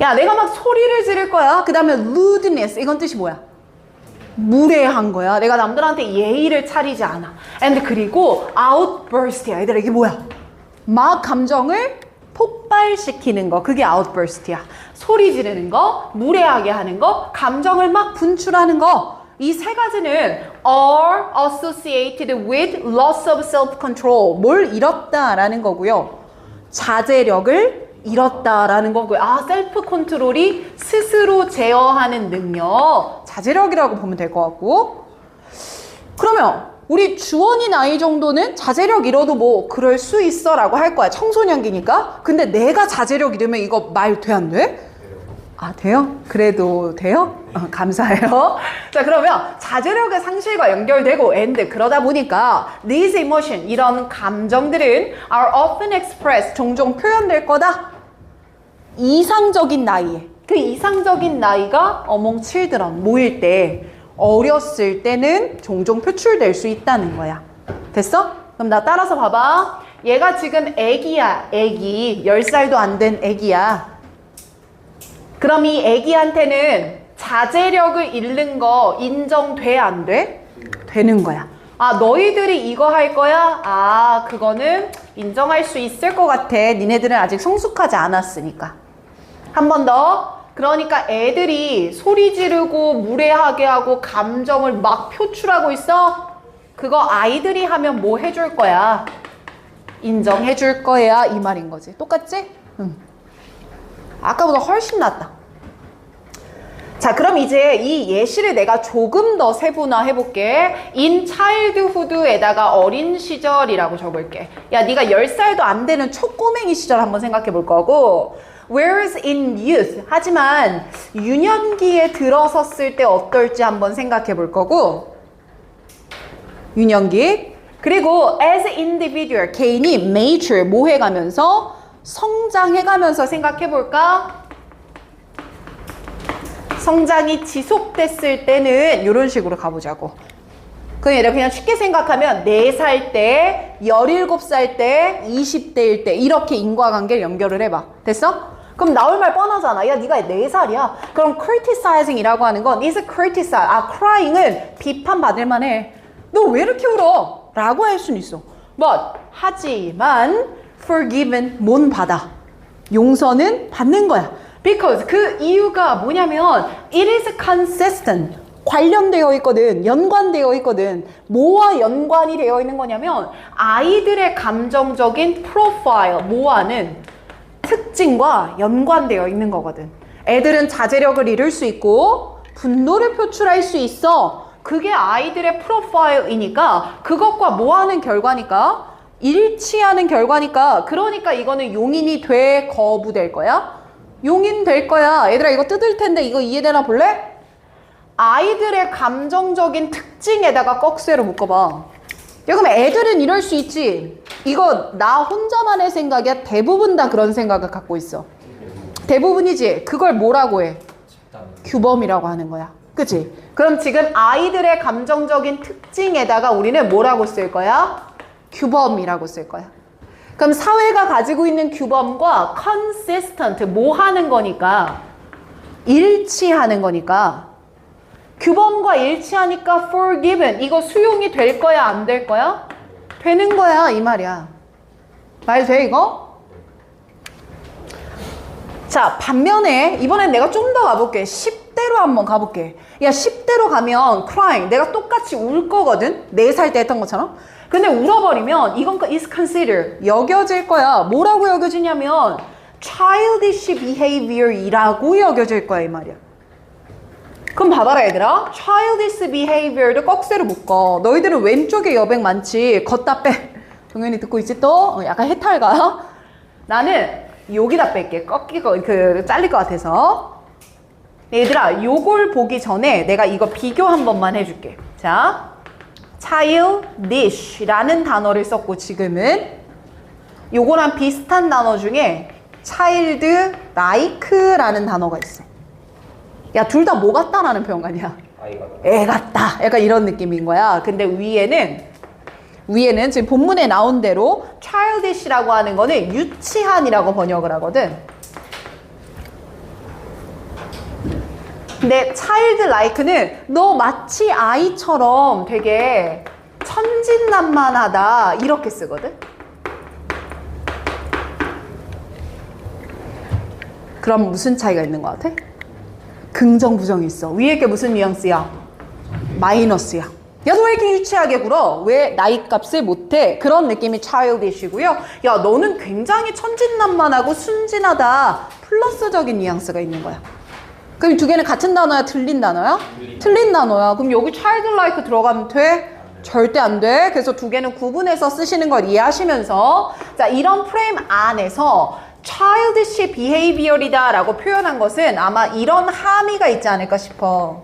Speaker 1: 야, 내가 막 소리를 지를 거야. 그 다음에 rudeness, 이건 뜻이 뭐야? 무례한 거야. 내가 남들한테 예의를 차리지 않아. and 그리고 outburst야. 얘들아, 이게 뭐야? 막 감정을 폭발시키는 거. 그게 outburst야. 소리 지르는 거, 무례하게 하는 거, 감정을 막 분출하는 거. 이 세 가지는 are associated with loss of self-control. 뭘 잃었다라는 거고요. 자제력을 잃었다라는 거고요. 아, 셀프 컨트롤이 스스로 제어하는 능력. 자제력이라고 보면 될 것 같고. 그러면 우리 주원이 나이 정도는 자제력 잃어도 뭐 그럴 수 있어 라고 할 거야. 청소년기니까. 근데 내가 자제력 잃으면 이거 말 돼 안 돼? 아, 돼요? 그래도 돼요? 감사해요. 자, 그러면 자제력의 상실과 연결되고 and 그러다 보니까 these emotion, 이런 감정들은 are often expressed, 종종 표현될 거다. 이상적인 나이에 그 이상적인 나이가 among children 모일 때 어렸을 때는 종종 표출될 수 있다는 거야. 됐어? 그럼 나 따라서 봐봐. 얘가 지금 애기야. 애기. 10살도 안 된 애기야. 그럼 이 애기한테는 자제력을 잃는 거 인정돼 안 돼? 되는 거야. 아, 너희들이 이거 할 거야? 아, 그거는 인정할 수 있을 것 같아. 니네들은 아직 성숙하지 않았으니까. 한 번 더. 그러니까 애들이 소리 지르고 무례하게 하고 감정을 막 표출하고 있어? 그거 아이들이 하면 뭐 해줄 거야? 인정해 줄 거야. 이 말인 거지. 똑같지? 응. 아까보다 훨씬 낫다. 자, 그럼 이제 이 예시를 내가 조금 더 세분화 해볼게. in childhood에다가 어린 시절이라고 적을게. 야, 네가 10살도 안 되는 초꼬맹이 시절 한번 생각해 볼 거고, whereas in youth. 하지만 유년기에 들어섰을 때 어떨지 한번 생각해 볼 거고, 유년기. 그리고 as individual, 개인이 mature, 뭐 해가면서? 성장해가면서 생각해 볼까? 성장이 지속됐을 때는 이런 식으로 가보자고. 그냥 쉽게 생각하면 4살 때, 17살 때, 20대일 때 이렇게 인과관계를 연결을 해봐. 됐어? 그럼 나올 말 뻔하잖아. 야, 네가 4살이야. 그럼 criticizing이라고 하는 건 is criticize. 아, crying은 비판받을 만해. 너 왜 이렇게 울어? 라고 할 수는 있어. But 하지만 forgiven 못 받아. 용서는 받는 거야. Because 그 이유가 뭐냐면 it is consistent. 관련되어 있거든. 연관되어 있거든. 뭐와 연관이 되어 있는 거냐면 아이들의 감정적인 프로파일, 뭐와는 특징과 연관되어 있는 거거든. 애들은 자제력을 잃을 수 있고 분노를 표출할 수 있어. 그게 아이들의 프로파일이니까 그것과 뭐하는 결과니까 일치하는 결과니까 그러니까 이거는 용인이 돼 거부될 거야? 용인 될 거야. 얘들아 이거 뜯을 텐데 이거 이해되나 볼래? 아이들의 감정적인 특징에다가 꺽쇠로 묶어봐. 야, 그럼 애들은 이럴 수 있지. 이거 나 혼자만의 생각이야? 대부분 다 그런 생각을 갖고 있어. 대부분이지. 그걸 뭐라고 해? 규범이라고 하는 거야. 그치? 그럼 지금 아이들의 감정적인 특징에다가 우리는 뭐라고 쓸 거야? 규범이라고 쓸 거야. 그럼 사회가 가지고 있는 규범과 consistent, 뭐 하는 거니까? 일치하는 거니까. 규범과 일치하니까 forgiven, 이거 수용이 될 거야, 안 될 거야? 되는 거야, 이 말이야. 말 돼, 이거? 자, 반면에 이번엔 내가 좀 더 가볼게. 10대로 한번 가볼게. 야, 10대로 가면 crying, 내가 똑같이 울 거거든? 4살 때 했던 것처럼. 근데 울어버리면 이건 is considered, 여겨질 거야. 뭐라고 여겨지냐면 childish behavior이라고 여겨질 거야, 이 말이야. 그럼 봐봐라 얘들아. childish behavior도 꺽쇠로 묶어. 너희들은 왼쪽에 여백 많지. 걷다 빼. 동현이 듣고 있지 또? 약간 해탈가. 나는 여기다 뺄게. 잘릴 것 같아서. 얘들아, 요걸 보기 전에 내가 이거 비교 한 번만 해줄게. 자, childish라는 단어를 썼고 지금은 요거랑 비슷한 단어 중에 childlike라는 단어가 있어. 야, 둘 다 뭐 같다라는 표현 아니야? 애 같다. 약간 이런 느낌인 거야. 근데 위에는 지금 본문에 나온 대로 childish라고 하는 거는 유치한이라고 번역을 하거든. 근데 childlike는 너 마치 아이처럼 되게 천진난만하다 이렇게 쓰거든. 그럼 무슨 차이가 있는 것 같아? 긍정 부정이 있어. 위에 게 무슨 뉘앙스야? 마이너스야. 야, 너 왜 이렇게 유치하게 굴어? 왜 나이 값을 못해? 그런 느낌이 childish이고요. 야, 너는 굉장히 천진난만하고 순진하다. 플러스적인 뉘앙스가 있는 거야. 그럼 이 두 개는 같은 단어야? 틀린 단어야? 틀린 단어야. 그럼 여기 childlike 들어가면 돼? 절대 안 돼. 그래서 두 개는 구분해서 쓰시는 걸 이해하시면서 자, 이런 프레임 안에서 childish behavior이다 라고 표현한 것은 아마 이런 함의가 있지 않을까 싶어.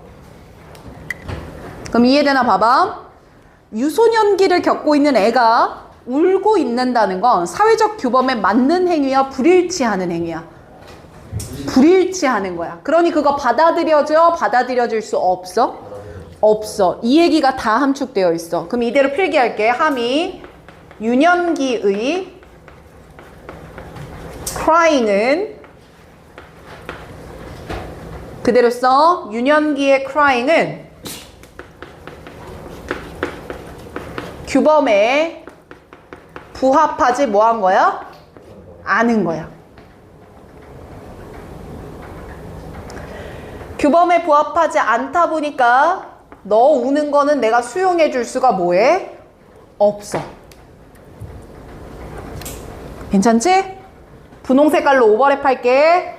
Speaker 1: 그럼 이해되나 봐봐. 유소년기를 겪고 있는 애가 울고 있는다는 건 사회적 규범에 맞는 행위와 불일치하는 행위야. 불일치하는 거야. 그러니 그거 받아들여져? 받아들여질 수 없어? 없어. 이 얘기가 다 함축되어 있어. 그럼 이대로 필기할게. 함이 유년기의 crying은 그대로 써. 유년기의 crying은 규범에 부합하지 뭐 한 거야? 않은 거야. 규범에 부합하지 않다 보니까 너 우는 거는 내가 수용해 줄 수가 뭐해? 없어. 괜찮지? 분홍 색깔로 오버랩 할게.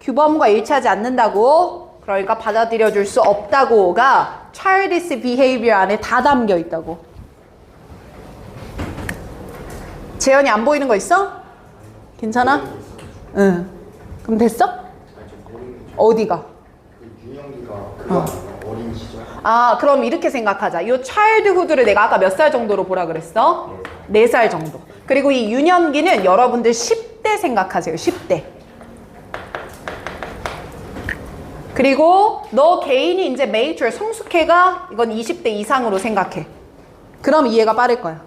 Speaker 1: 규범과 일치하지 않는다고. 그러니까 받아들여 줄 수 없다고가 childish behavior 안에 다 담겨 있다고. 재현이 안 보이는 거 있어? 괜찮아? 응. 그럼 됐어? 어디가?
Speaker 3: 유년기가 그거 어린 시절?
Speaker 1: 아, 그럼 이렇게 생각하자. 이 childhood를 내가 아까 몇 살 정도로 보라 그랬어? 4살 정도. 그리고 이 유년기는 여러분들 10대 생각하세요. 10대. 그리고 너 개인이 이제 mature, 성숙해가 이건 20대 이상으로 생각해. 그럼 이해가 빠를 거야.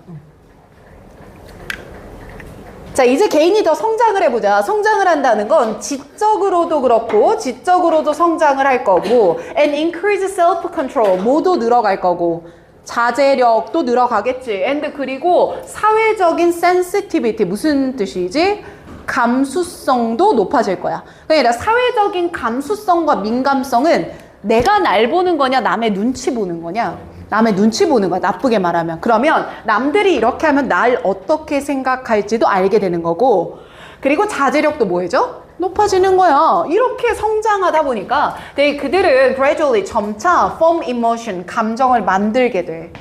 Speaker 1: 자, 이제 개인이 더 성장을 해보자. 성장을 한다는 건 지적으로도 그렇고 지적으로도 성장을 할 거고 and increase self-control 모두 늘어갈 거고 자제력도 늘어가겠지. and 그리고 사회적인 sensitivity 무슨 뜻이지? 감수성도 높아질 거야. 그러니까 사회적인 감수성과 민감성은 내가 날 보는 거냐 남의 눈치 보는 거냐? 남의 눈치 보는 거야. 나쁘게 말하면. 그러면 남들이 이렇게 하면 날 어떻게 생각할지도 알게 되는 거고 그리고 자제력도 뭐해져? 높아지는 거야. 이렇게 성장하다 보니까 그들은 gradually 점차 form emotion, 감정을 만들게 돼.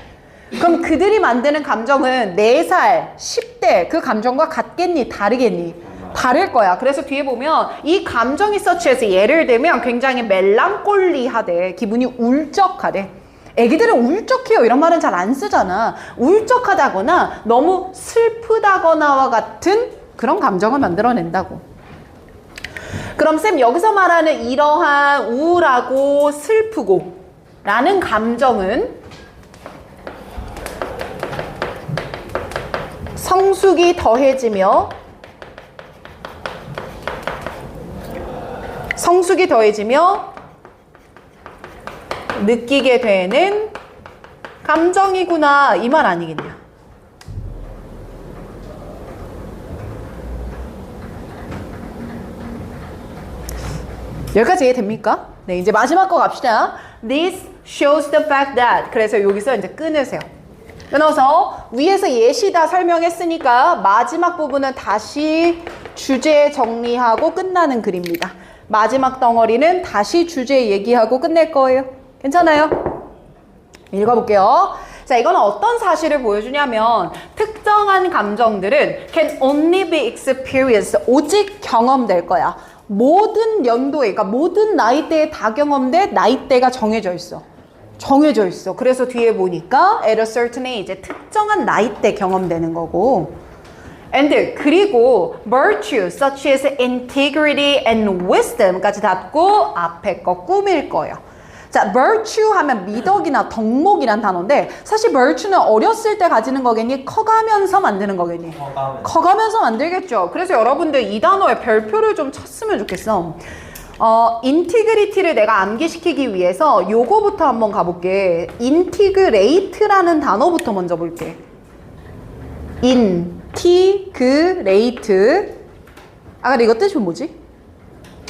Speaker 1: 그럼 그들이 만드는 감정은 4살, 10대 그 감정과 같겠니? 다르겠니? 다를 거야. 그래서 뒤에 보면 이 감정이 서치해서 예를 들면 굉장히 멜랑콜리하대. 기분이 울적하대. 애기들은 울적해요. 이런 말은 잘 안 쓰잖아. 울적하다거나 너무 슬프다거나와 같은 그런 감정을 만들어낸다고. 그럼 쌤 여기서 말하는 이러한 우울하고 슬프고 라는 감정은 성숙이 더해지며 느끼게 되는 감정이구나 이 말 아니겠냐. 여기까지 이해됩니까? 네, 이제 마지막 거 갑시다. This shows the fact that. 그래서 여기서 이제 끊으세요. 끊어서 위에서 예시 다 설명했으니까 마지막 부분은 다시 주제 정리하고 끝나는 글입니다. 마지막 덩어리는 다시 주제 얘기하고 끝낼 거예요. 괜찮아요? 읽어볼게요. 자, 이건 어떤 사실을 보여주냐면 특정한 감정들은 can only be experienced, 오직 경험될 거야. 모든 연도에, 그러니까 모든 나이대에 다 경험돼. 나이대가 정해져 있어. 정해져 있어. 그래서 뒤에 보니까 at a certain age, 이제 특정한 나이대 경험되는 거고. and 그리고 virtue such as integrity and wisdom까지 닫고 앞에 거 꾸밀 거예요. 자, virtue 하면 미덕이나 덕목이란 단어인데 사실 virtue는 어렸을 때 가지는 거겠니? 커가면서 만드는 거겠니? 커가면서 만들겠죠. 그래서 여러분들 이 단어에 별표를 좀 쳤으면 좋겠어. 인티그리티를 내가 암기시키기 위해서 요거부터 한번 가볼게. 인티그레이트라는 단어부터 먼저 볼게. 인티그레이트. 아, 근데 이거 뜻이 뭐지?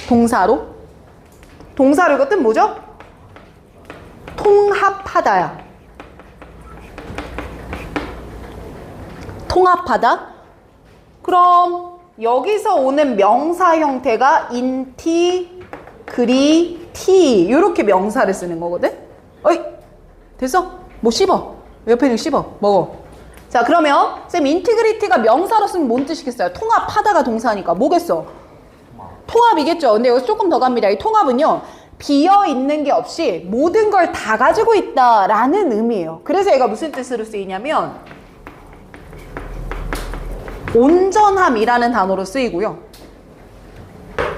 Speaker 1: 동사로? 동사로 이거 뜻 뭐죠? 통합하다야. 통합하다? 그럼 여기서 오는 명사 형태가 인티그리티 이렇게 명사를 쓰는 거거든? 어이 됐어? 뭐 씹어? 옆에 있는 거 씹어 먹어. 자, 그러면 쌤 인티그리티가 명사로 쓰면 뭔 뜻이겠어요? 통합하다가 동사니까 뭐겠어? 통합이겠죠. 근데 여기서 조금 더 갑니다. 이 통합은요 비어있는 게 없이 모든 걸 다 가지고 있다라는 의미예요. 그래서 얘가 무슨 뜻으로 쓰이냐면 온전함이라는 단어로 쓰이고요.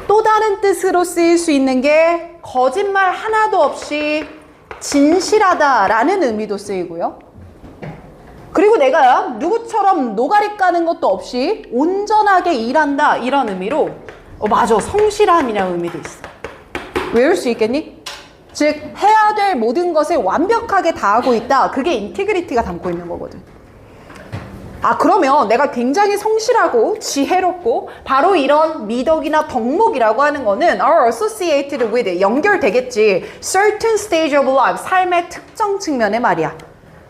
Speaker 1: 또 라는 뜻으로 쓰일 수 있는 게 거짓말 하나도 없이 진실하다라는 의미도 쓰이고요. 그리고 내가 누구처럼 노가리 까는 것도 없이 온전하게 일한다 이런 의미로 맞아 성실함이라는 의미도 있어. 외울 수 있겠니? 즉 해야 될 모든 것을 완벽하게 다하고 있다. 그게 인티그리티가 담고 있는 거거든. 그러면 내가 굉장히 성실하고 지혜롭고 바로 이런 미덕이나 덕목이라고 하는 거는 are associated with 연결되겠지. certain stage of life 삶의 특정 측면에 말이야.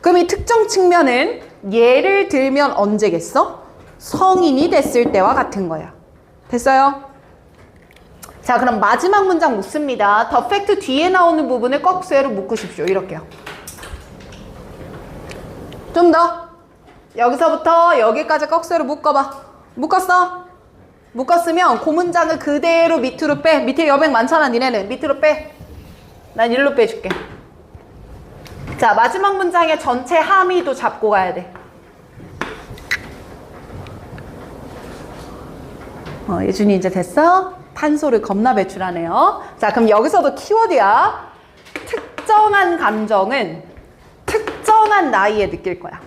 Speaker 1: 그럼 이 특정 측면은 예를 들면 언제겠어? 성인이 됐을 때와 같은 거야. 됐어요? 자, 그럼 마지막 문장 묻습니다. the fact 뒤에 나오는 부분을 꺽쇠로 묶으십시오. 이렇게요. 좀 더. 여기서부터 여기까지 꺽쇠로 묶어봐. 묶었어? 묶었으면 그 문장을 그대로 밑으로 빼. 밑에 여백 많잖아 니네는. 밑으로 빼. 난 일로 빼줄게. 자, 마지막 문장의 전체 함의도 잡고 가야 돼. 예준이 이제 됐어? 탄소를 겁나 배출하네요. 자, 그럼 여기서도 키워드야. 특정한 감정은 특정한 나이에 느낄 거야.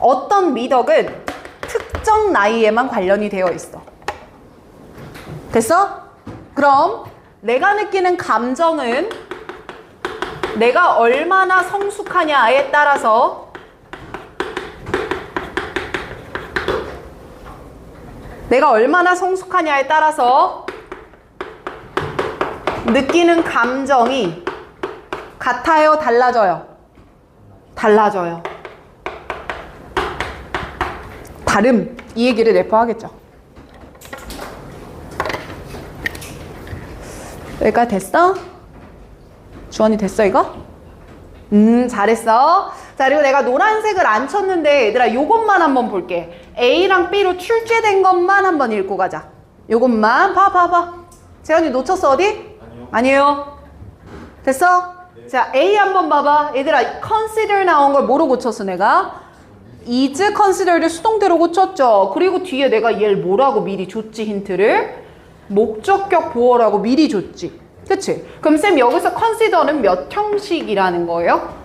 Speaker 1: 어떤 미덕은 특정 나이에만 관련이 되어 있어. 됐어? 그럼 내가 느끼는 감정은 내가 얼마나 성숙하냐에 따라서 느끼는 감정이 같아요? 달라져요? 달라져요. 다름. 이 얘기를 내포하겠죠. 여기까지 됐어? 주원이 됐어 이거? 잘했어. 자, 그리고 내가 노란색을 안 쳤는데 얘들아 요것만 한번 볼게. A랑 B로 출제된 것만 한번 읽고 가자. 요것만 봐봐. 재현이 놓쳤어 어디? 아니요. 됐어? 네. 자, A 한번 봐봐. 얘들아 consider 나온 걸 뭐로 고쳤어 내가? is consider를 수동태로 고쳤죠. 그리고 뒤에 내가 얘를 뭐라고 미리 줬지 힌트를? 목적격 보어라고 미리 줬지. 그치? 그럼 쌤 여기서 consider는 몇 형식이라는 거예요?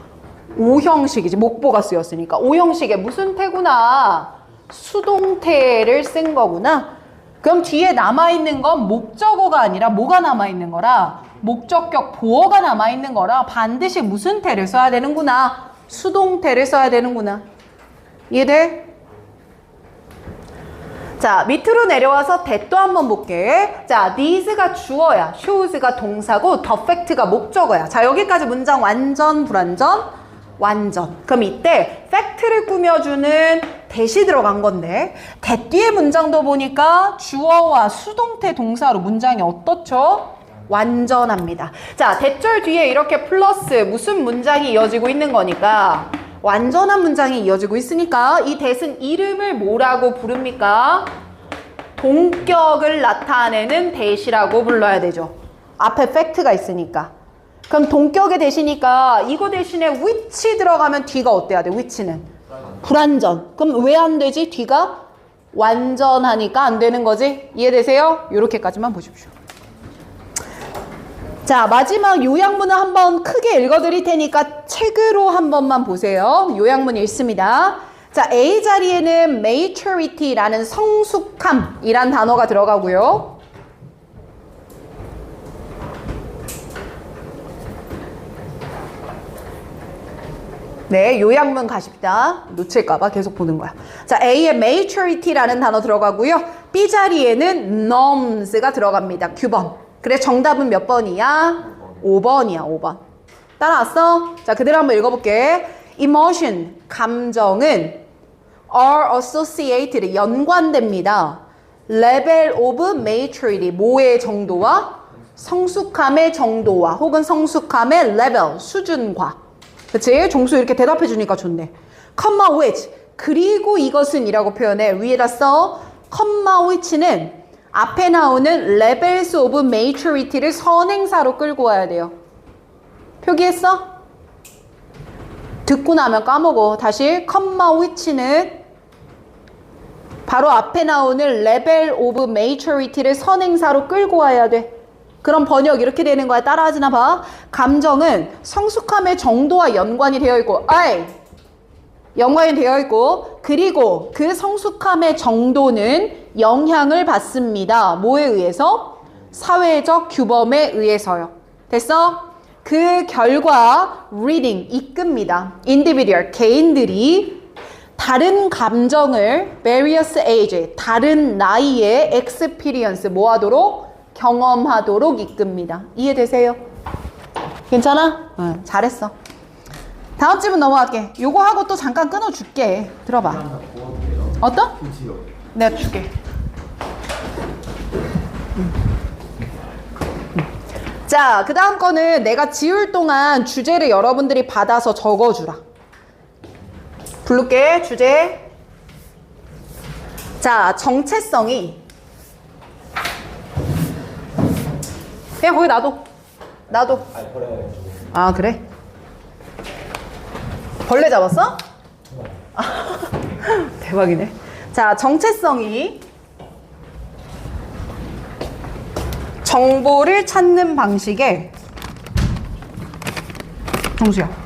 Speaker 1: 5형식이지. 목보가 쓰였으니까. 5형식에 무슨 태구나? 수동태를 쓴 거구나. 그럼 뒤에 남아있는 건 목적어가 아니라 뭐가 남아있는 거라? 목적격 보어가 남아있는 거라 반드시 무슨 태를 써야 되는구나? 수동태를 써야 되는구나. 이해돼? 자, 밑으로 내려와서 대또 한번 볼게. 자, these가 주어야. shows가 동사고 the fact가 목적어야. 자, 여기까지 문장 완전 불완전? 완전. 그럼 이때 fact를 꾸며주는 대시 들어간 건데 대 뒤에 문장도 보니까 주어와 수동태 동사로 문장이 어떻죠? 완전합니다. 자, 대절 뒤에 이렇게 플러스 무슨 문장이 이어지고 있는 거니까 완전한 문장이 이어지고 있으니까 이 대신 이름을 뭐라고 부릅니까? 동격을 나타내는 대시라고 불러야 되죠. 앞에 팩트가 있으니까. 그럼 동격의 대시니까 이거 대신에 which 들어가면 뒤가 어때야 돼? which는 불완전. 그럼 왜 안 되지? 뒤가 완전하니까 안 되는 거지? 이해되세요? 이렇게까지만 보십시오. 자, 마지막 요약문을 한번 크게 읽어드릴 테니까 책으로 한 번만 보세요. 요약문 읽습니다. 자, A 자리에는 maturity라는 성숙함이란 단어가 들어가고요. 네, 요약문 가십니다. 놓칠까봐 계속 보는 거야. 자, A에 maturity라는 단어 들어가고요. B 자리에는 norms가 들어갑니다. 규범. 그래, 정답은 몇 번이야? 5번이야, 5번. 따라왔어? 자, 그대로 한번 읽어볼게. emotion, 감정은 are associated, 연관됩니다. level of maturity, 뭐의 정도와? 성숙함의 정도와 혹은 성숙함의 level, 수준과. 그치? 종수 이렇게 대답해 주니까 좋네. comma which, 그리고 이것은 이라고 표현해. 위에다 써. comma which는 앞에 나오는 levels of maturity를 선행사로 끌고 와야 돼요. 표기했어? 듣고 나면 까먹어. 다시 comma which는 바로 앞에 나오는 level of maturity를 선행사로 끌고 와야 돼. 그럼 번역 이렇게 되는 거야. 따라하지나 봐. 감정은 성숙함의 정도와 연관이 되어 있고, 연관이 되어 있고, 그리고 그 성숙함의 정도는 영향을 받습니다. 뭐에 의해서? 사회적 규범에 의해서요. 됐어? 그 결과 reading 이끕니다. individual 개인들이 다른 감정을 various age 다른 나이에 experience 뭐 하도록? 경험하도록 이끕니다. 이해되세요? 괜찮아? 응, 잘했어. 다음 질문 넘어갈게. 요거 하고 또 잠깐 끊어줄게. 들어봐. 어떤? 내가 줄게. 자, 그 다음 거는 내가 지울 동안 주제를 여러분들이 받아서 적어주라. 부를게, 주제. 자, 정체성이. 그냥 거기 놔둬. 아, 그래? 벌레 잡았어? 대박이네. 자, 정체성이 정보를 찾는 방식에 정수야.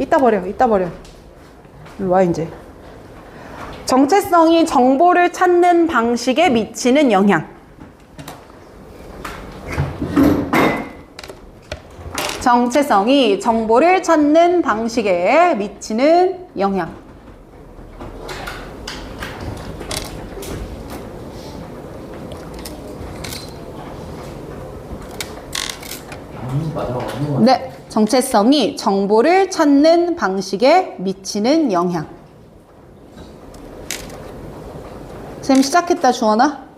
Speaker 1: 이따 버려. 일로 와 이제. 정체성이 정보를 찾는 방식에 미치는 영향. 정체성이 정보를 찾는 방식에 미치는 영향. 네, 정체성이 정보를 찾는 방식에 미치는 영향. 쌤 시작했다, 주원아.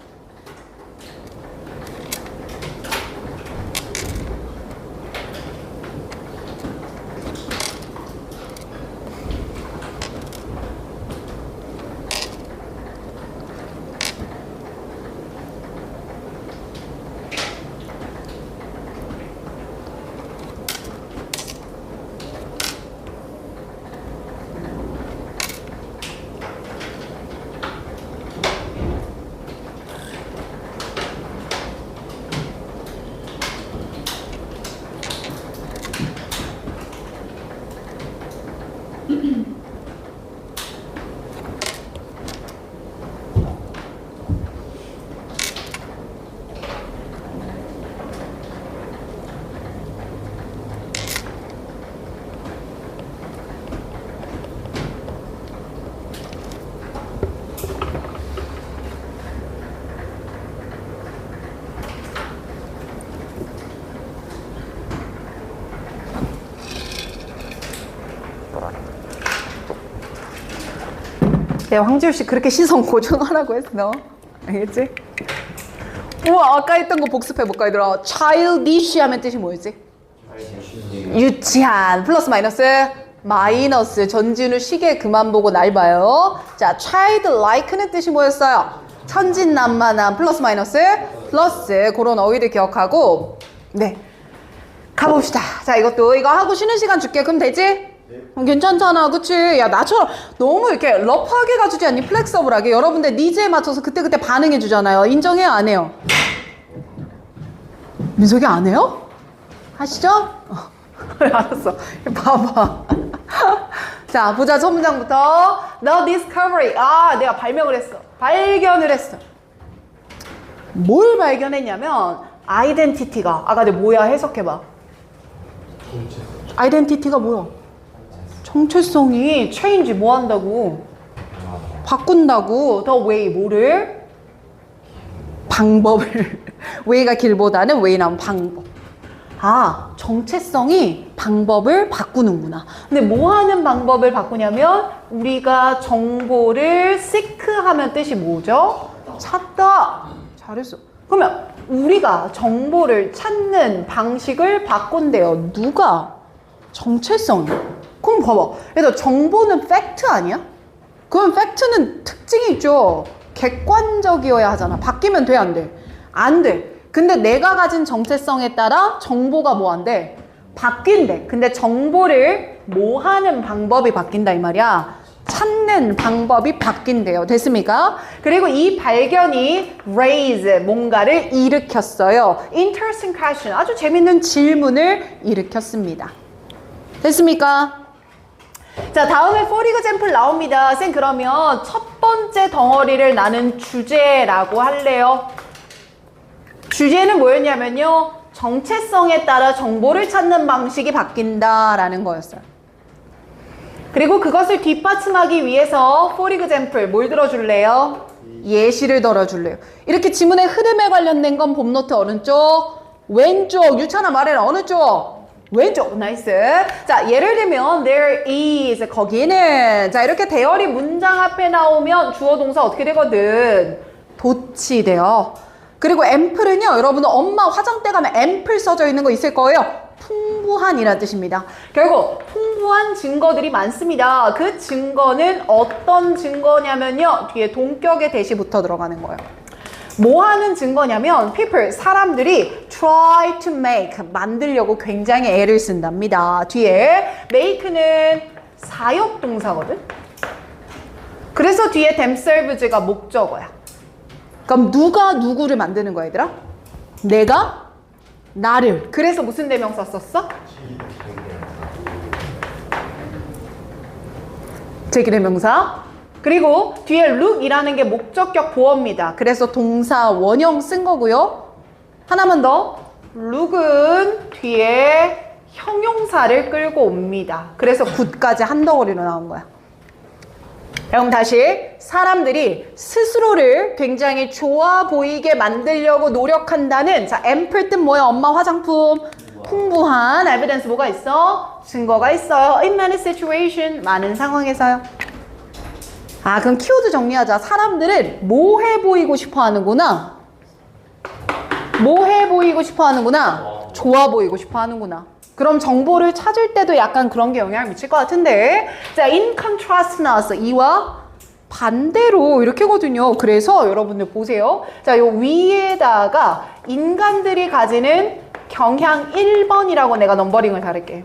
Speaker 1: 내가 황지우 씨 그렇게 시선 고정하라고 했어. 알겠지? 우와, 아까 했던 거 복습해볼까, 얘들아? childish 하면 뜻이 뭐였지? 유치한. 플러스 마이너스? 마이너스. 전진우 시계 그만 보고 날 봐요. 자, childlike는 뜻이 뭐였어요? 천진난만한. 플러스 마이너스? 플러스. 그런 어휘를 기억하고. 네. 가봅시다. 자, 이거 하고 쉬는 시간 줄게. 그럼 되지? 괜찮잖아, 그치? 야, 나처럼 너무 이렇게 러프하게 가주지 않니? 플렉서블하게. 여러분들 니즈에 맞춰서 그때그때 반응해주잖아요. 인정해요, 안 해요? 민석이 안 해요? 하시죠? 알았어. 봐봐. 자, 보자, 첫 문장부터. The discovery. 아, 내가 발명을 했어. 발견을 했어. 뭘 발견했냐면, 아이덴티티가. 아까 내가 뭐야? 해석해봐. 아이덴티티가 뭐야? 정체성이 change 뭐 한다고? 바꾼다고. the way 뭐를? 방법을. way가 길보다는 way 나온 방법. 아, 정체성이 방법을 바꾸는구나. 근데 뭐 하는 방법을 바꾸냐면 우리가 정보를 seek 하면 뜻이 뭐죠? 찾다. 잘했어. 그러면 우리가 정보를 찾는 방식을 바꾼대요. 누가? 정체성이. 그럼 봐봐. 얘들아, 정보는 팩트 아니야? 그럼 팩트는 특징이 있죠. 객관적이어야 하잖아. 바뀌면 돼, 안 돼? 안 돼. 근데 내가 가진 정체성에 따라 정보가 뭐 한대? 바뀐대. 근데 정보를 뭐 하는 방법이 바뀐다 이 말이야. 찾는 방법이 바뀐대요. 됐습니까? 그리고 이 발견이 raise, 뭔가를 일으켰어요. Interesting question, 아주 재밌는 질문을 일으켰습니다. 됐습니까? 자, 다음에 for example 나옵니다. 쌤, 그러면 첫 번째 덩어리를 나눈 주제라고 할래요. 주제는 뭐였냐면요, 정체성에 따라 정보를 찾는 방식이 바뀐다라는 거였어요. 그리고 그것을 뒷받침하기 위해서 for example 뭘 들어줄래요? 예시를 들어줄래요. 이렇게 지문의 흐름에 관련된 건 봄노트 어느 쪽? 왼쪽. 유찬아 말해라. 어느 쪽? 왼쪽. 나이스. 자, 예를 들면 there is, 거기는, 자, 이렇게 대열이 문장 앞에 나오면 주어 동사 어떻게 되거든? 도치 돼요. 그리고 ample은요, 여러분 엄마 화장대 가면 ample 써져 있는 거 있을 거예요. 풍부한이라는 뜻입니다. 결국 풍부한 증거들이 많습니다. 그 증거는 어떤 증거냐면요, 뒤에 동격의 대시 붙어 들어가는 거예요. 뭐 하는 증거냐면 people, 사람들이 try to make, 만들려고 굉장히 애를 쓴답니다. 뒤에 make는 사역동사거든. 그래서 뒤에 themselves가 목적어야. 그럼 누가 누구를 만드는 거야, 얘들아? 내가 나를. 그래서 무슨 대명사 썼어? 제기대명사. 그리고 뒤에 look이라는 게 목적격 보어입니다. 그래서 동사 원형 쓴 거고요. 하나만 더. look은 뒤에 형용사를 끌고 옵니다. 그래서 굿까지 한 덩어리로 나온 거야. 그럼 다시, 사람들이 스스로를 굉장히 좋아 보이게 만들려고 노력한다는, 자, ample 뜻 뭐야? 엄마 화장품. 풍부한 evidence 뭐가 있어? 증거가 있어요. In many situation, 많은 상황에서요. 아, 그럼 키워드 정리하자. 사람들은 뭐 해 보이고 싶어 하는구나. 뭐 해 보이고 싶어 하는구나. 좋아 보이고 싶어 하는구나. 그럼 정보를 찾을 때도 약간 그런 게 영향을 미칠 것 같은데. 자, in contrast 나왔어. 이와 반대로 이렇게거든요. 그래서 여러분들 보세요. 자, 요 위에다가 인간들이 가지는 경향 1번이라고 내가 넘버링을 다를게.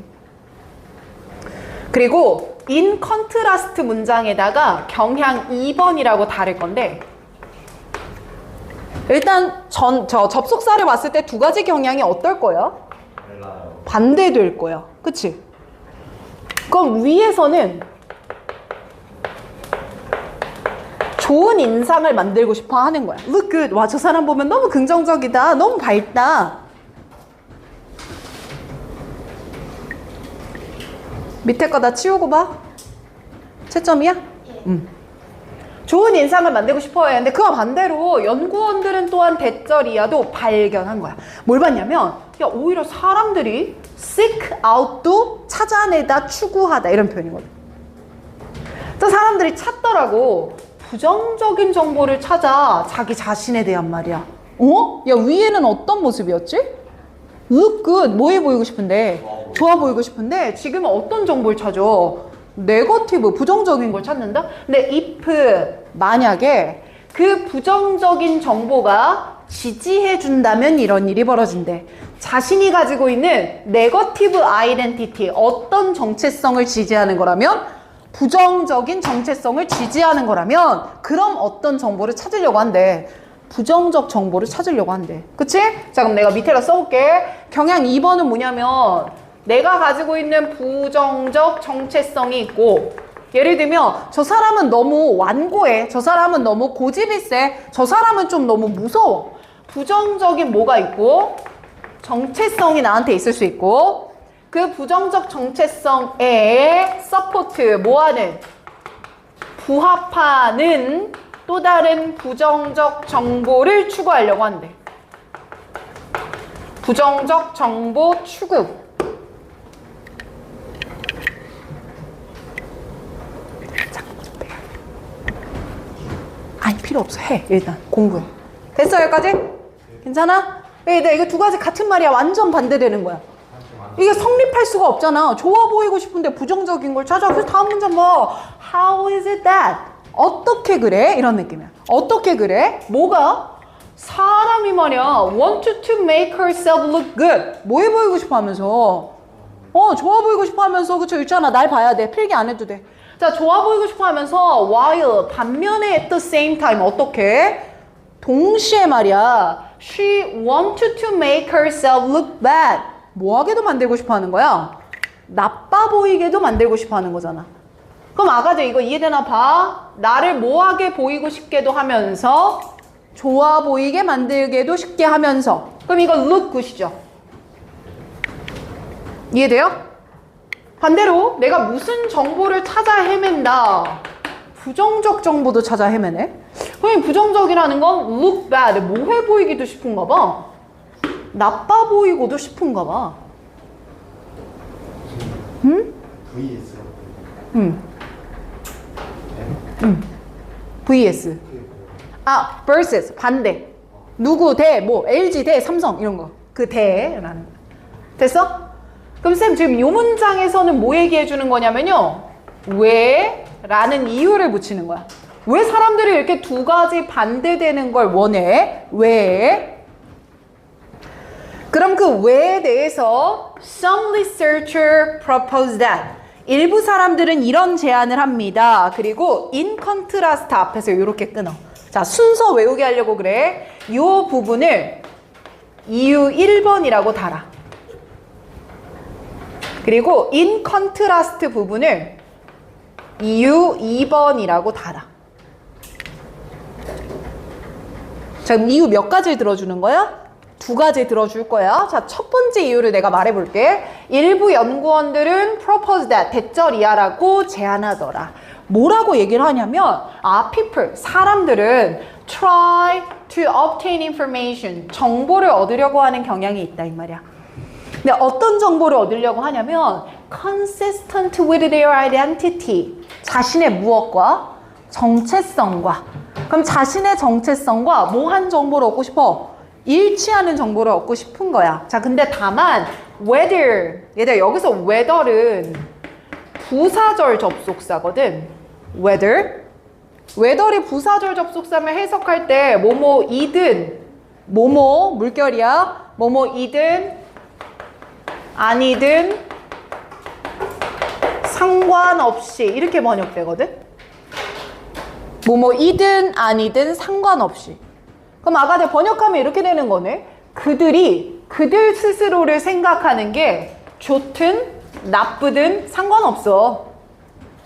Speaker 1: 그리고 in contrast 문장에다가 경향 2번이라고 다를 건데, 일단 접속사를 봤을 때 두 가지 경향이 어떨 거야? 반대될 거야. 그치? 그럼 위에서는 좋은 인상을 만들고 싶어 하는 거야. Look good. 와, 저 사람 보면 너무 긍정적이다. 너무 밝다. 밑에 거 다 치우고 봐. 채점이야? 좋은 인상을 만들고 싶어 해. 근데 그와 반대로 연구원들은 또한 대절 이하도 발견한 거야. 뭘 봤냐면, 야, 오히려 사람들이 seek out도 찾아내다, 추구하다, 이런 표현이거든. 또 사람들이 찾더라고. 부정적인 정보를 찾아, 자기 자신에 대한 말이야. 어? 야, 위에는 어떤 모습이었지? look good. 뭐 해 보이고 싶은데? 좋아 보이고 싶은데, 지금은 어떤 정보를 찾아? 네거티브, 부정적인 걸 찾는다? 근데 if, 만약에 그 부정적인 정보가 지지해준다면 이런 일이 벌어진대. 자신이 가지고 있는 네거티브 아이덴티티, 어떤 정체성을 지지하는 거라면, 부정적인 정체성을 지지하는 거라면, 그럼 어떤 정보를 찾으려고 한대. 부정적 정보를 찾으려고 한대. 그치? 자, 그럼 내가 밑에다 써볼게. 경향 2번은 뭐냐면, 내가 가지고 있는 부정적 정체성이 있고, 예를 들면 저 사람은 너무 완고해, 저 사람은 너무 고집이 세, 저 사람은 좀 너무 무서워. 부정적인 뭐가 있고 정체성이 나한테 있을 수 있고, 그 부정적 정체성에 서포트, 뭐하는, 부합하는 또 다른 부정적 정보를 추구하려고 한대. 부정적 정보 추구. 아니, 필요 없어. 해. 일단 공부해. 됐어? 여기까지? 괜찮아? 네, 이거 두 가지 같은 말이야. 완전 반대되는 거야. 이게 성립할 수가 없잖아. 좋아 보이고 싶은데 부정적인 걸 찾아. 그래서 다음 문장 뭐 How is it that? 어떻게 그래? 이런 느낌이야. 어떻게 그래? 뭐가? 사람이 말이야, want to make herself look good. 뭐 해 보이고 싶어 하면서, 좋아 보이고 싶어 하면서, 그쵸? 있잖아. 날 봐야 돼. 필기 안 해도 돼. 자, 좋아 보이고 싶어 하면서 while 반면에 at the same time 어떻게? 동시에 말이야. She wanted to make herself look bad. 뭐하게도 만들고 싶어 하는 거야? 나빠 보이게도 만들고 싶어 하는 거잖아. 그럼 아가들 이거 이해되나 봐. 나를 뭐하게 보이고 싶게도 하면서 좋아 보이게 만들게도 쉽게 하면서. 그럼 이거 look good이죠. 이해돼요? 반대로 내가 무슨 정보를 찾아 헤맨다. 부정적 정보도 찾아 헤매네. 그럼 부정적이라는 건 look bad. 뭐해 보이기도 싶은가 봐. 나빠 보이고도 싶은가 봐. 응?
Speaker 3: VS라고.
Speaker 1: vs. 아, versus. 반대. 누구 대, 뭐, LG 대 삼성. 이런 거. 그 대라는 거. 됐어? 그럼 쌤 지금 이 문장에서는 뭐 얘기해 주는 거냐면요. 왜? 라는 이유를 붙이는 거야. 왜 사람들이 이렇게 두 가지 반대되는 걸 원해? 왜? 그럼 그 왜에 대해서 some researcher proposed that. 일부 사람들은 이런 제안을 합니다. 그리고 in contrast 앞에서 이렇게 끊어. 자, 순서 외우게 하려고 그래. 이 부분을 이유 1번이라고 달아. 그리고 in contrast 부분을 이유 2번이라고 달아. 자, 그럼 이유 몇 가지를 들어주는 거야? 두 가지 들어줄 거야. 자, 첫 번째 이유를 내가 말해볼게. 일부 연구원들은 propose that, 대절이야라고 제안하더라. 뭐라고 얘기를 하냐면, people, 사람들은 try to obtain information, 정보를 얻으려고 하는 경향이 있다 이 말이야. 근데 어떤 정보를 얻으려고 하냐면 consistent with their identity, 자신의 무엇과? 정체성과. 그럼 자신의 정체성과 뭐 한 정보를 얻고 싶어? 일치하는 정보를 얻고 싶은 거야. 자, 근데 다만 whether, 얘들아 여기서 whether는 부사절 접속사거든. whether이 부사절 접속사면 해석할 때 뭐뭐이든, 뭐뭐 물결이야, 뭐뭐이든 아니든 상관없이 이렇게 번역되거든. 뭐뭐이든 아니든 상관없이. 그럼 아가들 번역하면 이렇게 되는 거네. 그들 스스로를 생각하는 게 좋든 나쁘든 상관없어.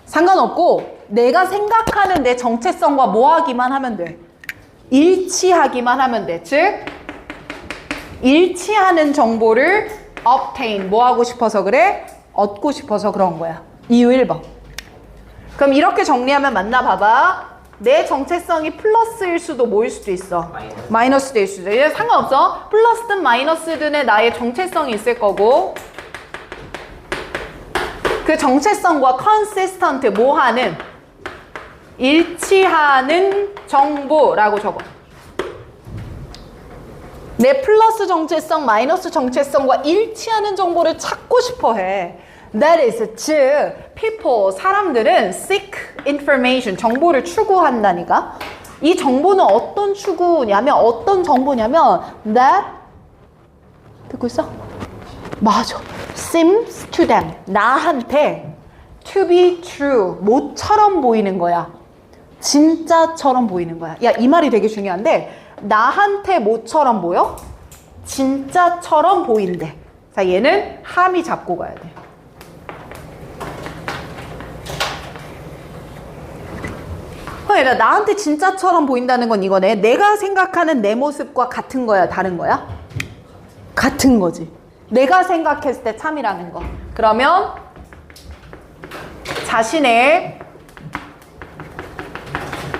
Speaker 1: 상관없고 내가 생각하는 내 정체성과 뭐 하기만 하면 돼. 일치하기만 하면 돼. 즉 일치하는 정보를 obtain, 뭐 하고 싶어서 그래? 얻고 싶어서 그런 거야. 이유 1번. 그럼 이렇게 정리하면 맞나 봐봐. 내 정체성이 플러스일 수도 뭐일 수도 있어. 마이너스 될 수도 있어. 상관없어. 플러스든 마이너스든의 나의 정체성이 있을 거고, 그 정체성과 consistent, 뭐하는, 일치하는 정보라고 적어. 내 플러스 정체성, 마이너스 정체성과 일치하는 정보를 찾고 싶어 해. That is, 즉, people, 사람들은 seek information, 정보를 추구한다니까. 이 정보는 어떤 추구냐면, 어떤 정보냐면, that, 듣고 있어? 맞아. seems to them, 나한테 to be true, 뭐처럼 보이는 거야. 진짜처럼 보이는 거야. 야, 이 말이 되게 중요한데, 나한테 뭐처럼 보여? 진짜처럼 보인대. 자, 얘는 함이 잡고 가야 돼. 그러니까 나한테 진짜처럼 보인다는 건 이거네. 내가 생각하는 내 모습과 같은 거야, 다른 거야? 같은 거지. 내가 생각했을 때 참이라는 거. 그러면 자신의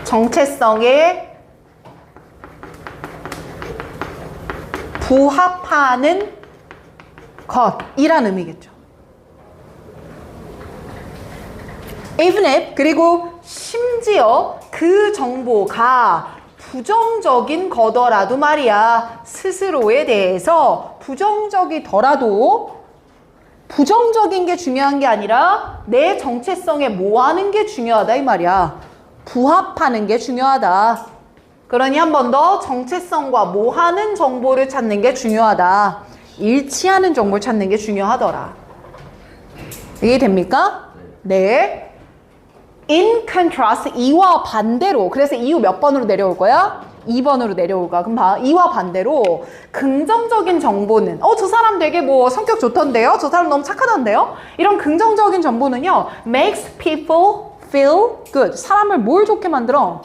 Speaker 1: 정체성에 부합하는 것이란 의미겠죠. even if, 그리고 심지어 그 정보가 부정적인 거더라도 말이야. 스스로에 대해서 부정적이더라도 부정적인 게 중요한 게 아니라 내 정체성에 뭐 하는 게 중요하다 이 말이야. 부합하는 게 중요하다. 그러니 한 번 더 정체성과 뭐 하는 정보를 찾는 게 중요하다. 일치하는 정보를 찾는 게 중요하더라. 이해 됩니까? 네. In contrast, 이와 반대로. 그래서 이유 몇 번으로 내려올 거야? 2번으로 내려올 거야. 그럼 봐. 이와 반대로 긍정적인 정보는 저 사람 되게 뭐 성격 좋던데요? 저 사람 너무 착하던데요? 이런 긍정적인 정보는요. makes people feel good. 사람을 뭘 좋게 만들어?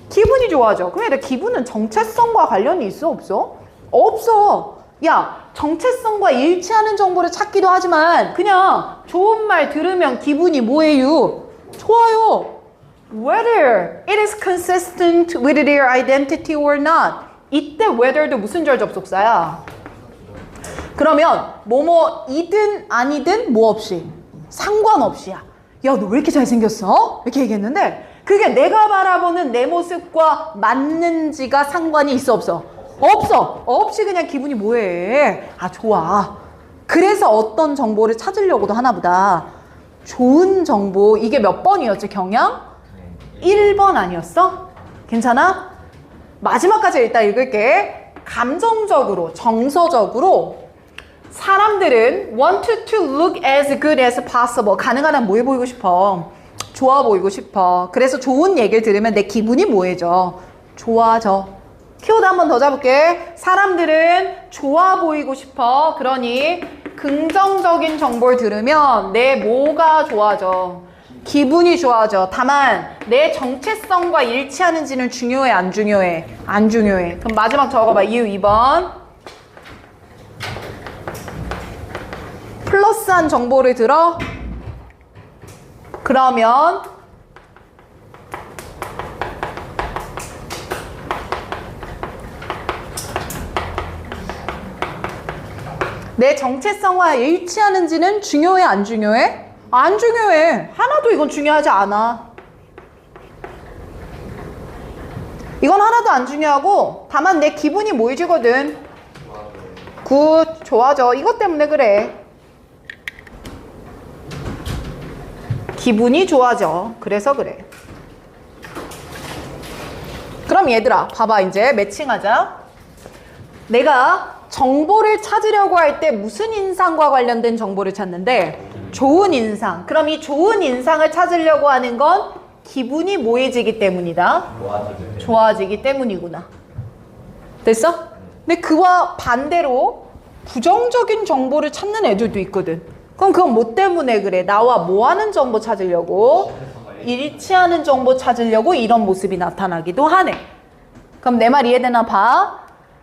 Speaker 1: 기분이 좋아져. 그럼 얘들 기분은 정체성과 관련이 있어? 없어? 없어. 야, 정체성과 일치하는 정보를 찾기도 하지만 그냥 좋은 말 들으면 기분이 뭐예요? 좋아요. Whether it is consistent with their identity or not. 이때 whether도 무슨 절 접속사야? 그러면 뭐뭐이든 아니든 뭐 없이 상관없이야. 야, 너 왜 이렇게 잘생겼어? 이렇게 얘기했는데 그게 내가 바라보는 내 모습과 맞는지가 상관이 있어 없어? 없어. 없이 그냥 기분이 뭐해? 아, 좋아. 그래서 어떤 정보를 찾으려고도 하나 보다. 좋은 정보. 이게 몇 번이었지, 경향? 1번 아니었어? 괜찮아? 마지막까지 일단 읽을게. 감정적으로, 정서적으로 사람들은 want to look as good as possible. 가능한 한 뭐 해 보이고 싶어? 좋아 보이고 싶어. 그래서 좋은 얘기를 들으면 내 기분이 뭐해져? 좋아져. 키워드 한 번 더 잡을게. 사람들은 좋아 보이고 싶어. 그러니 긍정적인 정보를 들으면 내 뭐가 좋아져? 기분이 좋아져. 다만 내 정체성과 일치하는지는 중요해, 안 중요해? 안 중요해. 그럼 마지막 적어봐. 이유 2번. 플러스한 정보를 들어? 그러면 내 정체성과 일치하는지는 중요해, 안 중요해? 안 중요해. 하나도 이건 중요하지 않아. 이건 하나도 안 중요하고 다만 내 기분이 모이지거든. 굿, 좋아져. 이것 때문에 그래. 기분이 좋아져. 그래서 그래. 그럼 얘들아, 봐봐. 이제 매칭하자. 내가 정보를 찾으려고 할 때 무슨 인상과 관련된 정보를 찾는데? 좋은 인상. 그럼 이 좋은 인상을 찾으려고 하는 건 기분이 뭐해지기 때문이다? 좋아지기 때문이구나. 됐어? 근데 그와 반대로 부정적인 정보를 찾는 애들도 있거든. 그럼 그건 뭐 때문에 그래? 나와 뭐 하는 정보 찾으려고? 일치하는 정보 찾으려고 이런 모습이 나타나기도 하네. 그럼 내 말 이해되나 봐.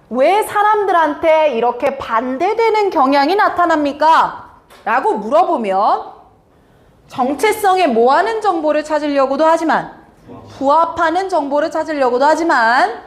Speaker 1: 왜 사람들한테 이렇게 반대되는 경향이 나타납니까? 라고 물어보면 정체성에 뭐 하는 정보를 찾으려고도 하지만 부합하는 정보를 찾으려고도 하지만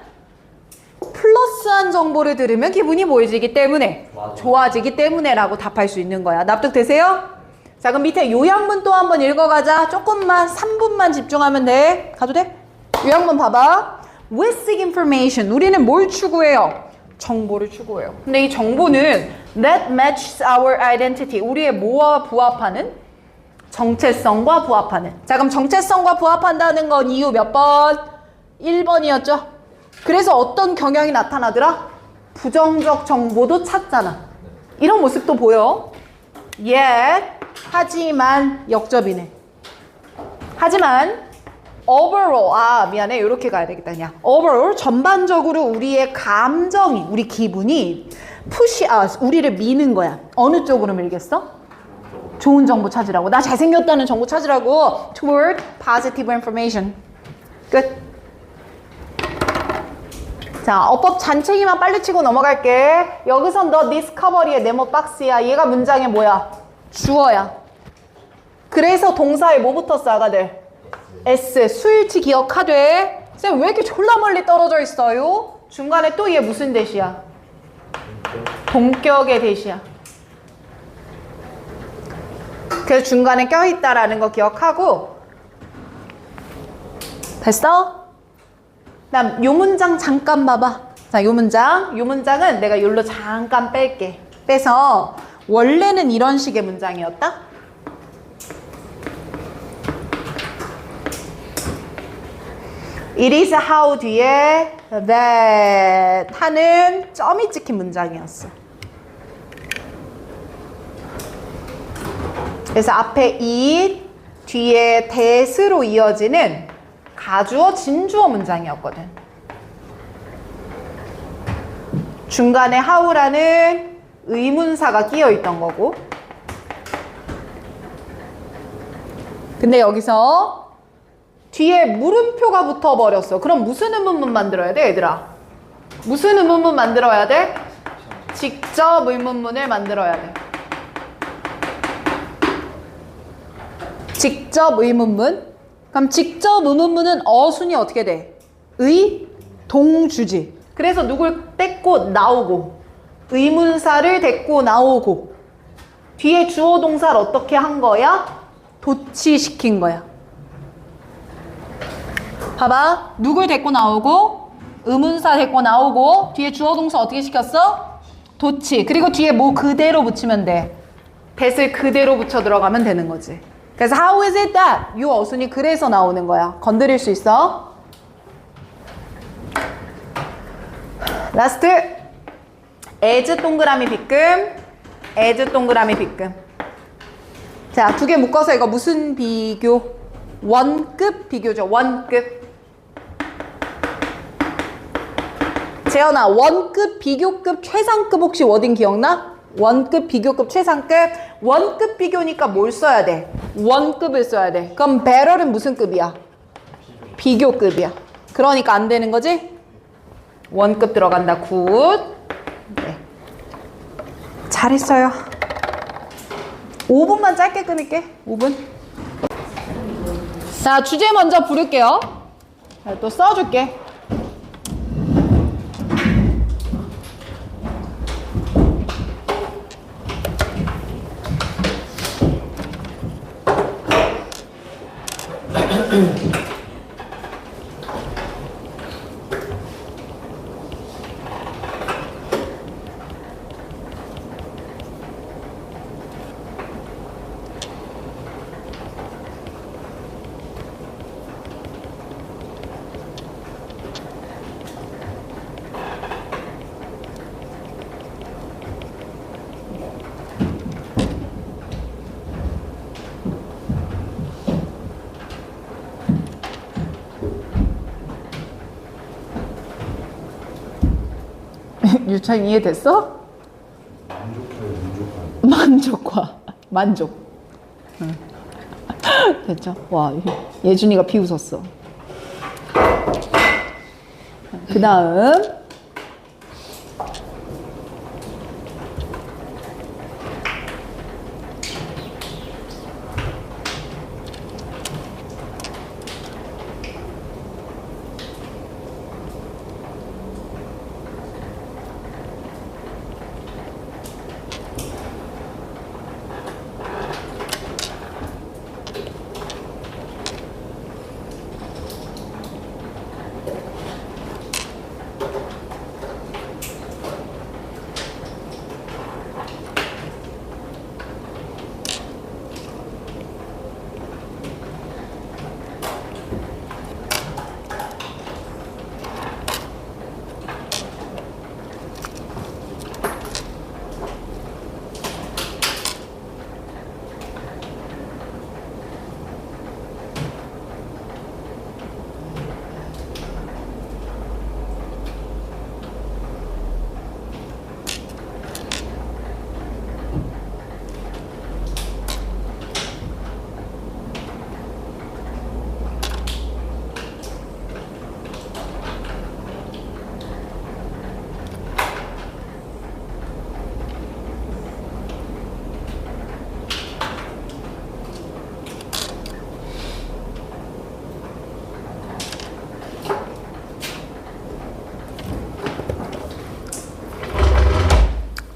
Speaker 1: 플러스한 정보를 들으면 기분이 뭐해지기 때문에 좋아지기 때문에 라고 답할 수 있는 거야. 납득되세요? 자, 그럼 밑에 요약문 또 한번 읽어가자. 조금만 3분만 집중하면 돼. 가도 돼? 요약문 봐봐. With seek information. 우리는 뭘 추구해요? 정보를 추구해요. 근데 이 정보는 that matches our identity. 우리의 뭐와 부합하는? 정체성과 부합하는. 자, 그럼 정체성과 부합한다는 건 이유 몇 번? 1번이었죠? 그래서 어떤 경향이 나타나더라? 부정적 정보도 찾잖아. 이런 모습도 보여. Yet, 하지만 역접이네. 하지만 overall, 미안해. 이렇게 가야 되겠다. 그냥 overall, 전반적으로 우리의 감정이, 우리 기분이 push us, 우리를 미는 거야. 어느 쪽으로 밀겠어? 좋은 정보 찾으라고. 나 잘생겼다는 정보 찾으라고. Toward positive information. 끝. 자, 어법 잔챙이만 빨리 치고 넘어갈게. 여기선 너 discovery의 네모 박스야. 얘가 문장의 뭐야? 주어야. 그래서 동사에 뭐 붙었어, 아가들? S, 수일치 기억하되. 쌤, 왜 이렇게 졸라 멀리 떨어져 있어요? 중간에 또 얘 무슨 대시야? 동격의 대시야. 그래서 중간에 껴있다라는 거 기억하고. 됐어? 그다음 요 문장 잠깐 봐봐. 자, 요 문장은 내가 요로 잠깐 뺄게. 빼서 원래는 이런 식의 문장이었다. It is how 뒤에 that 하는 점이 찍힌 문장이었어. 그래서 앞에 it, 뒤에 that으로 이어지는 가주어, 진주어 문장이었거든. 중간에 how라는 의문사가 끼어 있던 거고. 근데 여기서 뒤에 물음표가 붙어버렸어. 그럼 무슨 의문문 만들어야 돼, 얘들아? 무슨 의문문 만들어야 돼? 직접 의문문을 만들어야 돼. 직접 의문문. 그럼 직접 의문문은 어순이 어떻게 돼? 의, 동주지. 그래서 누굴 떼고 나오고, 의문사를 데리고 나오고, 뒤에 주어 동사를 어떻게 한 거야? 도치시킨 거야. 봐봐. 누굴 데리고 나오고, 의문사 데리고 나오고, 뒤에 주어 동사 어떻게 시켰어? 도치. 그리고 뒤에 뭐 그대로 붙이면 돼. that을 그대로 붙여 들어가면 되는 거지. 그래서 how is it that? 이 어순이 그래서 나오는 거야. 건드릴 수 있어. 라스트. as 동그라미 빗금, as 동그라미 빗금. 자, 두 개 묶어서 이거 무슨 비교? 원급 비교죠. 원급. 재현아, 원급, 비교급, 최상급 혹시 워딩 기억나? 원급, 비교급, 최상급. 원급 비교니까 뭘 써야 돼? 원급을 써야 돼. 그럼 better는 무슨 급이야? 비교급이야. 그러니까 안 되는 거지? 원급 들어간다. 굿. 네. 잘했어요. 5분만 짧게 끊을게. 5분. 자, 주제 먼저 부를게요. 자, 또 써줄게. 유찬 이해됐어? 만족화. 만족. 응. 됐죠? 와, 예준이가 비웃었어. 그 다음.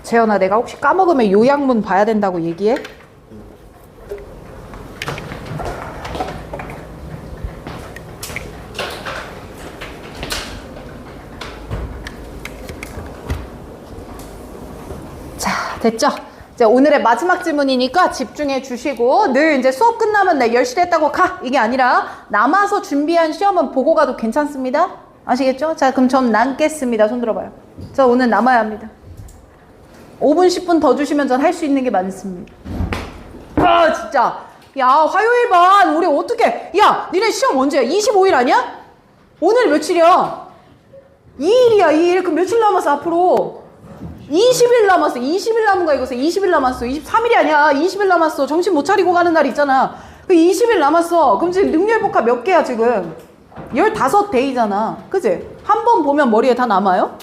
Speaker 1: 재현아, 내가 혹시 까먹으면 요약문 봐야 된다고 얘기해? 자, 됐죠? 이제 오늘의 마지막 질문이니까 집중해 주시고, 늘 이제 수업 끝나면 내 10시 됐다고 가! 이게 아니라 남아서 준비한 시험은 보고 가도 괜찮습니다. 아시겠죠? 자, 그럼 전 남겠습니다. 손 들어봐요. 저 오늘 남아야 합니다. 5분, 10분 더 주시면 전 할 수 있는 게 많습니다. 아, 진짜. 야, 화요일 반 우리 어떻게? 야, 니네 시험 언제야? 25일 아니야? 오늘 며칠이야? 2일이야, 2일. 그럼 며칠 남았어, 앞으로? 20일 남았어. 20일 남은 거야, 이거서. 20일 남았어. 23일이 아니야. 20일 남았어. 정신 못 차리고 가는 날 있잖아. 그 20일 남았어. 그럼 지금 능률복합 몇 개야, 지금? 15데이잖아. 그치? 한 번 보면 머리에 다 남아요?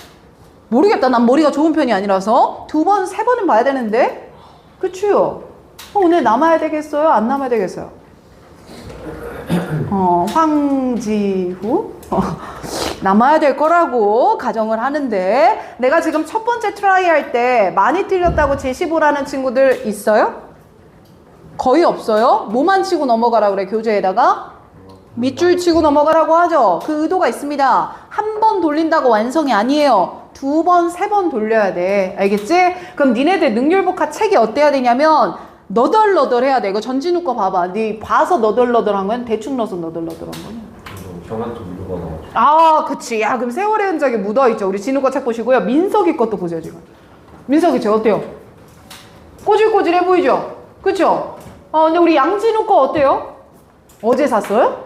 Speaker 1: 모르겠다. 난 머리가 좋은 편이 아니라서. 2번, 3번은 봐야 되는데? 그치요? 오늘 남아야 되겠어요? 안 남아야 되겠어요? 황지후? 남아야 될 거라고 가정을 하는데, 내가 지금 첫 번째 트라이 할 때 많이 틀렸다고 제시보라는 친구들 있어요? 거의 없어요? 뭐만 치고 넘어가라 그래, 교재에다가? 밑줄 치고 넘어가라고 하죠. 그 의도가 있습니다. 한 번 돌린다고 완성이 아니에요. 2번, 3번 돌려야 돼. 알겠지? 그럼 니네들 능률복합 책이 어때야 되냐면 너덜너덜 해야 돼. 이거 전진우 거 봐봐. 니 봐서 너덜너덜한 건 대충 넣어서 너덜너덜한 거는.
Speaker 4: 형한테 물어봐.
Speaker 1: 아, 그치. 야, 그럼 세월의 흔적이 묻어있죠. 우리 진우 거 책 보시고요. 민석이 것도 보세요, 지금. 민석이 책 어때요? 꼬질꼬질해 보이죠? 그쵸? 근데 우리 양진우 거 어때요? 어제 샀어요?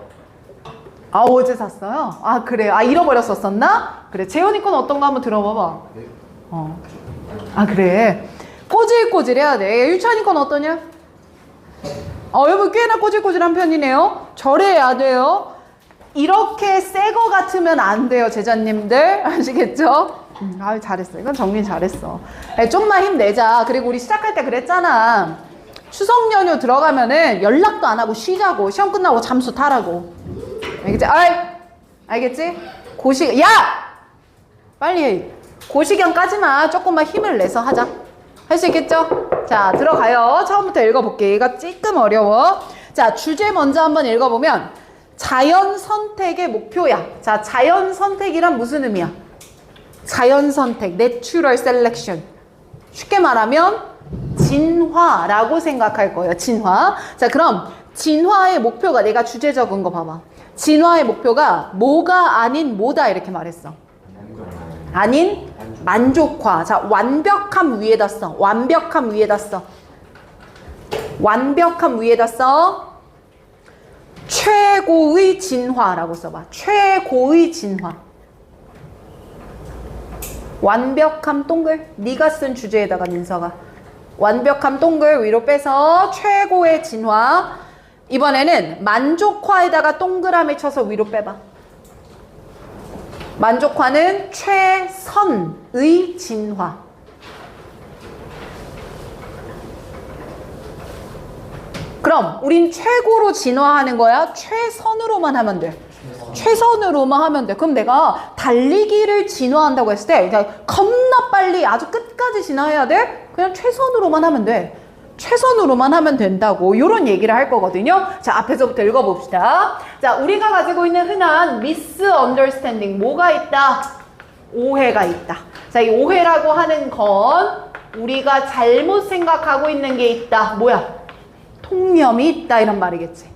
Speaker 1: 아, 어제 샀어요? 아, 그래요? 아, 잃어버렸었나? 그래. 재현이 건 어떤 거 한번 들어봐봐. 아, 그래. 꼬질꼬질 해야 돼. 유찬이 건 어떠냐? 여러분 꽤나 꼬질꼬질한 편이네요. 절해야 돼요. 이렇게 새 거 같으면 안 돼요, 제자님들. 아시겠죠? 아유, 잘했어. 이건 정민 잘했어. 좀만 힘내자. 그리고 우리 시작할 때 그랬잖아. 추석 연휴 들어가면은 연락도 안 하고 쉬자고. 시험 끝나고 잠수 타라고. 알겠지? 알겠지? 야! 빨리 해. 고시경까지만 조금만 힘을 내서 하자. 할 수 있겠죠? 자, 들어가요. 처음부터 읽어볼게. 얘가 조금 어려워. 자, 주제 먼저 한번 읽어보면 자연 선택의 목표야. 자, 자연 선택이란 무슨 의미야? 자연 선택, natural selection. 쉽게 말하면 진화라고 생각할 거예요. 진화. 자, 그럼 진화의 목표가, 내가 주제 적은 거 봐봐. 진화의 목표가 뭐가 아닌 뭐다 이렇게 말했어. 아닌 만족화. 자, 완벽함 위에다 써. 완벽함 위에다 써. 완벽함 위에다 써. 최고의 진화라고 써봐. 최고의 진화. 완벽함 동글. 네가 쓴 주제에다가 민서가. 완벽함 동글 위로 빼서 최고의 진화. 이번에는 만족화에다가 동그라미 쳐서 위로 빼봐. 만족화는 최선의 진화. 그럼 우린 최고로 진화하는 거야? 최선으로만 하면 돼. 최선으로만 하면 돼. 그럼 내가 달리기를 진화한다고 했을 때 그냥 겁나 빨리 아주 끝까지 진화해야 돼? 그냥 최선으로만 하면 돼. 최선으로만 하면 된다고 이런 얘기를 할 거거든요. 자, 앞에서부터 읽어봅시다. 자, 우리가 가지고 있는 흔한 misunderstanding 뭐가 있다? 오해가 있다. 자, 이 오해라고 하는 건 우리가 잘못 생각하고 있는 게 있다. 뭐야? 통념이 있다 이런 말이겠지.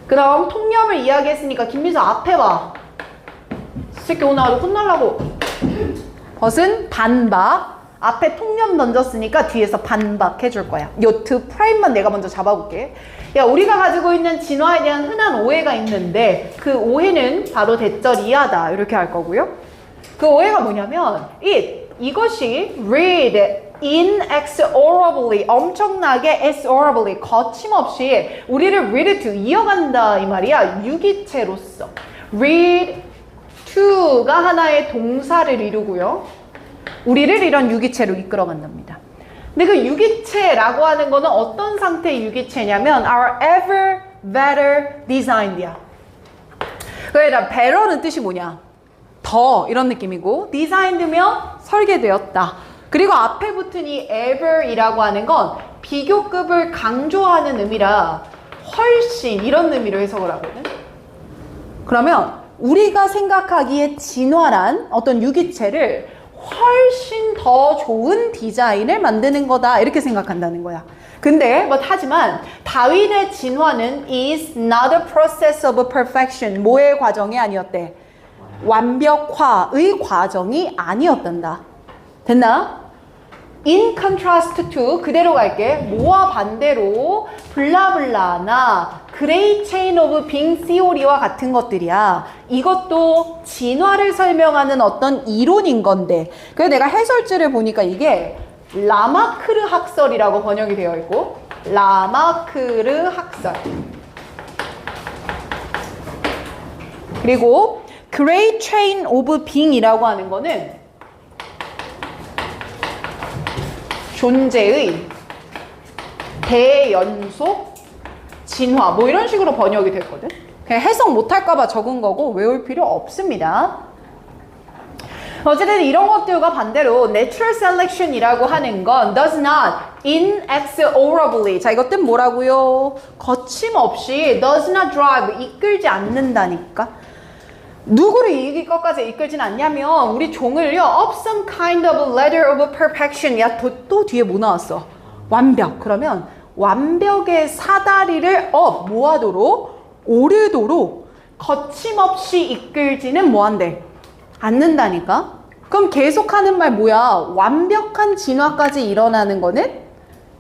Speaker 1: 그럼 통념을 이야기했으니까 김미수 앞에 봐. 새끼 오늘 아주 혼날라고. 벗은 반박. 앞에 통념 던졌으니까 뒤에서 반박해줄 거야. 요 두 프라임만 내가 먼저 잡아볼게. 야, 우리가 가지고 있는 진화에 대한 흔한 오해가 있는데 그 오해는 바로 대절 이하다 이렇게 할 거고요. 그 오해가 뭐냐면 이것이 read inexorably 엄청나게 exorably 거침없이 우리를 read to 이어간다 이 말이야. 유기체로서 read to가 하나의 동사를 이루고요. 우리를 이런 유기체로 이끌어간답니다. 근데 그 유기체라고 하는 거는 어떤 상태의 유기체냐면 are ever better designed야. 그러니까 better는 뜻이 뭐냐? 더 이런 느낌이고 designed면 설계되었다. 그리고 앞에 붙은 이 ever이라고 하는 건 비교급을 강조하는 의미라 훨씬 이런 의미로 해석을 하거든. 그러면 우리가 생각하기에 진화란 어떤 유기체를 훨씬 더 좋은 디자인을 만드는 거다 이렇게 생각한다는 거야. 근데 하지만 다윈의 진화는 is not a process of perfection. 뭐의 과정이 아니었대? 완벽화의 과정이 아니었단다. 됐나? in contrast to 그대로 갈게. 뭐와 반대로 블라블라나 great chain of being theory와 같은 것들이야. 이것도 진화를 설명하는 어떤 이론인 건데 그래서 내가 해설지를 보니까 이게 라마크르 학설이라고 번역이 되어 있고 라마크르 학설 그리고 great chain of being이라고 하는 거는 존재의 대연속 진화 뭐 이런 식으로 번역이 됐거든. 그냥 해석 못할까봐 적은 거고 외울 필요 없습니다. 어쨌든 이런 것들과 반대로 natural selection이라고 하는 건 does not inexorably 자 이것 뜻 뭐라고요? 거침없이 does not drive 이끌지 않는다니까. 누구를 이길 것까지 이끌진 않냐면 우리 종을요 of some kind of ladder of perfection 야 또 뒤에 뭐 나왔어? 완벽. 그러면 완벽의 사다리를 뭐하도록? 오르도록 거침없이 이끌지는 뭐한대? 않는다니까? 그럼 계속하는 말 뭐야? 완벽한 진화까지 일어나는 거는?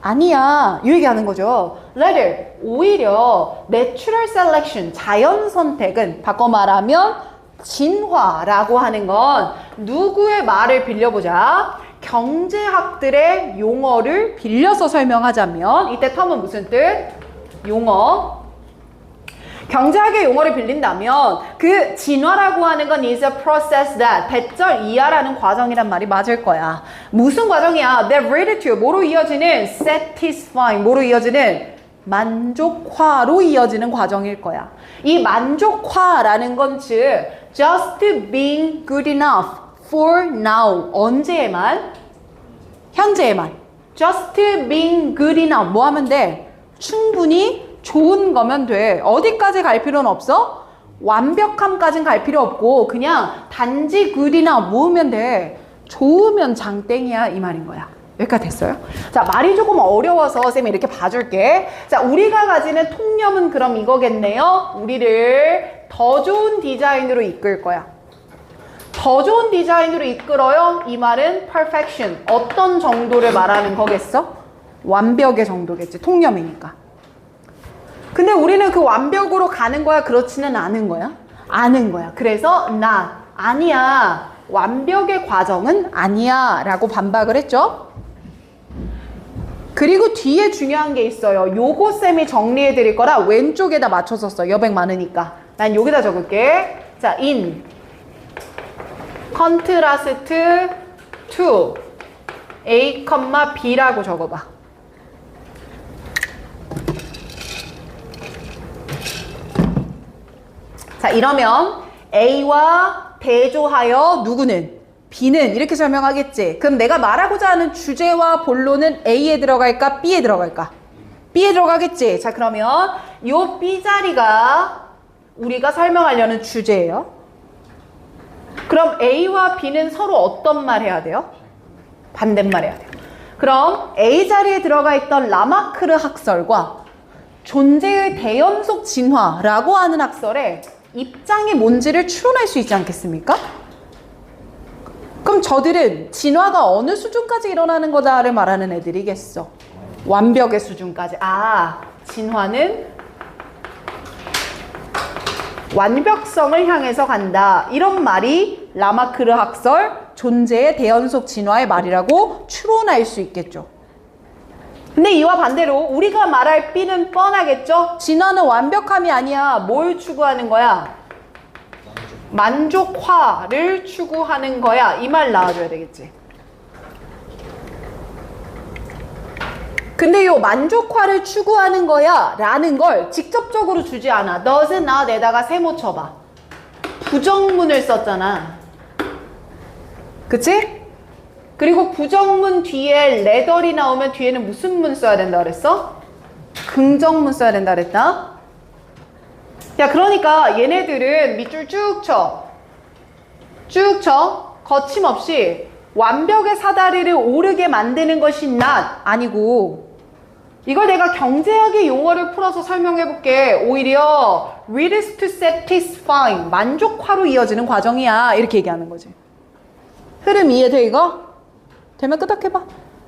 Speaker 1: 아니야. 이 얘기하는 거죠. Rather, 오히려 natural selection, 자연 선택은 바꿔 말하면 진화라고 하는 건 누구의 말을 빌려보자? 경제학들의 용어를 빌려서 설명하자면 이때 텀은 무슨 뜻? 용어. 경제학의 용어를 빌린다면 그 진화라고 하는 건 is a process that 배절 이하라는 과정이란 말이 맞을 거야. 무슨 과정이야? That lead to 뭐로 이어지는? satisfying 뭐로 이어지는? 만족화로 이어지는 과정일 거야. 이 만족화라는 건 즉 just being good enough for now 언제에만? 현재에만 just being good enough 뭐 하면 돼? 충분히 좋은 거면 돼. 어디까지 갈 필요는 없어? 완벽함까진 갈 필요 없고 그냥 단지 good enough 모으면 돼. 좋으면 장땡이야 이 말인 거야. 여기까지 됐어요? 자, 말이 조금 어려워서 쌤이 이렇게 봐줄게. 자, 우리가 가지는 통념은 그럼 이거겠네요. 우리를 더 좋은 디자인으로 이끌 거야. 더 좋은 디자인으로 이끌어요. 이 말은 perfection. 어떤 정도를 말하는 거겠어? 완벽의 정도겠지. 통념이니까. 근데 우리는 그 완벽으로 가는 거야? 그렇지는 않은 거야? 아는 거야. 그래서 나 아니야. 완벽의 과정은 아니야. 라고 반박을 했죠. 그리고 뒤에 중요한 게 있어요. 요거 쌤이 정리해 드릴 거라 왼쪽에다 맞춰서 써. 여백 많으니까. 난 여기다 적을게. 자, in contrast to A, B라고 적어봐. 자, 이러면 A와 대조하여 누구는? B는 이렇게 설명하겠지. 그럼 내가 말하고자 하는 주제와 본론은 A에 들어갈까? B에 들어갈까? B에 들어가겠지. 자, 그러면 요 B 자리가 우리가 설명하려는 주제예요. 그럼 A와 B는 서로 어떤 말 해야 돼요? 반대말 해야 돼요. 그럼 A 자리에 들어가 있던 라마크르 학설과 존재의 대연속 진화라고 하는 학설의 입장이 뭔지를 추론할 수 있지 않겠습니까? 그럼 저들은 진화가 어느 수준까지 일어나는 거다를 말하는 애들이겠어. 완벽의 수준까지. 아, 진화는 완벽성을 향해서 간다. 이런 말이 라마크르 학설 존재의 대연속 진화의 말이라고 추론할 수 있겠죠. 근데 이와 반대로 우리가 말할 B는 뻔하겠죠? 진화는 완벽함이 아니야. 뭘 추구하는 거야? 만족화를 추구하는 거야. 이 말 나와줘야 되겠지. 근데 이 만족화를 추구하는 거야 라는 걸 직접적으로 주지 않아. does not에다가 세모 쳐봐. 부정문을 썼잖아. 그치? 그리고 부정문 뒤에 레덜이 나오면 뒤에는 무슨 문 써야 된다 그랬어? 긍정문 써야 된다 그랬다? 야, 그러니까 얘네들은 밑줄 쭉 쳐. 쭉 쳐. 거침없이 완벽의 사다리를 오르게 만드는 것이 not 아니고 이걸 내가 경제학의 용어를 풀어서 설명해 볼게. 오히려 leads to satisfying 만족화로 이어지는 과정이야. 이렇게 얘기하는 거지. 흐름 이해돼 이거? 되면 끄덕해봐.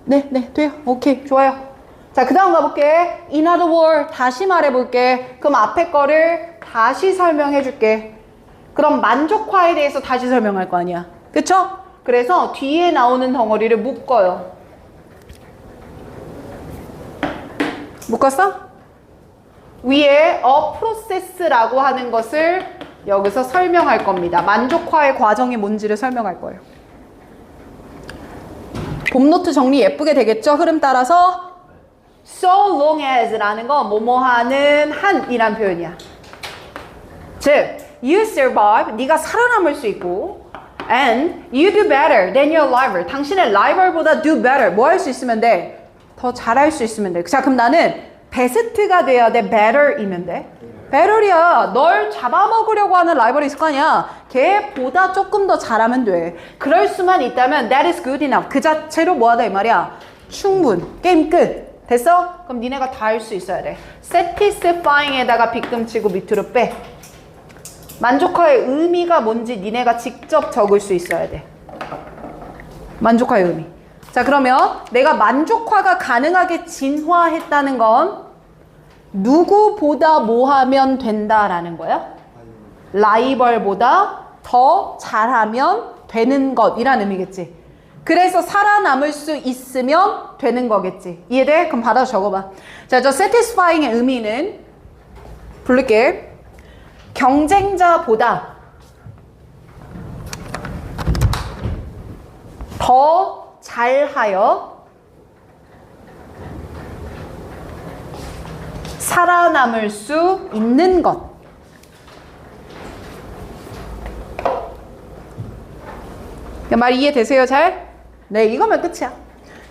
Speaker 1: 네, 돼요. 오케이, 좋아요. 자, 그 다음 가볼게. In other words, 다시 말해볼게. 그럼 앞에 거를 다시 설명해줄게. 그럼 만족화에 대해서 다시 설명할 거 아니야. 그쵸? 그래서 뒤에 나오는 덩어리를 묶어요. 묶었어? 위에 a process라고 하는 것을 여기서 설명할 겁니다. 만족화의 과정이 뭔지를 설명할 거예요. 봄노트 정리 예쁘게 되겠죠? 흐름 따라서 so long as 라는 건 뭐뭐하는 한이란 표현이야. 즉, you survive, 네가 살아남을 수 있고 and you do better than your rival. 당신의 라이벌보다 do better. 뭐 할 수 있으면 돼? 더 잘할 수 있으면 돼. 자, 그럼 나는 베스트가 돼야 돼? better이면 돼? better이야. 널 잡아먹으려고 하는 라이벌이 있을 거 아니야. 걔보다 조금 더 잘하면 돼. 그럴 수만 있다면 that is good enough. 그 자체로 뭐하다 이 말이야. 충분. 게임 끝. 됐어? 그럼 니네가 다 할 수 있어야 돼. satisfying에다가 빗금치고 밑으로 빼. 만족화의 의미가 뭔지 니네가 직접 적을 수 있어야 돼. 만족화의 의미. 자, 그러면 내가 만족화가 가능하게 진화했다는 건 누구보다 뭐 하면 된다라는 거야? 라이벌보다 더 잘하면 되는 것이라는 의미겠지. 그래서 살아남을 수 있으면 되는 거겠지. 이해돼? 그럼 받아서 적어봐. 자, 저 satisfying의 의미는 부를게. 경쟁자보다 더 잘하여 살아남을 수 있는 것. 말 이해되세요? 잘? 네, 이거면 끝이야.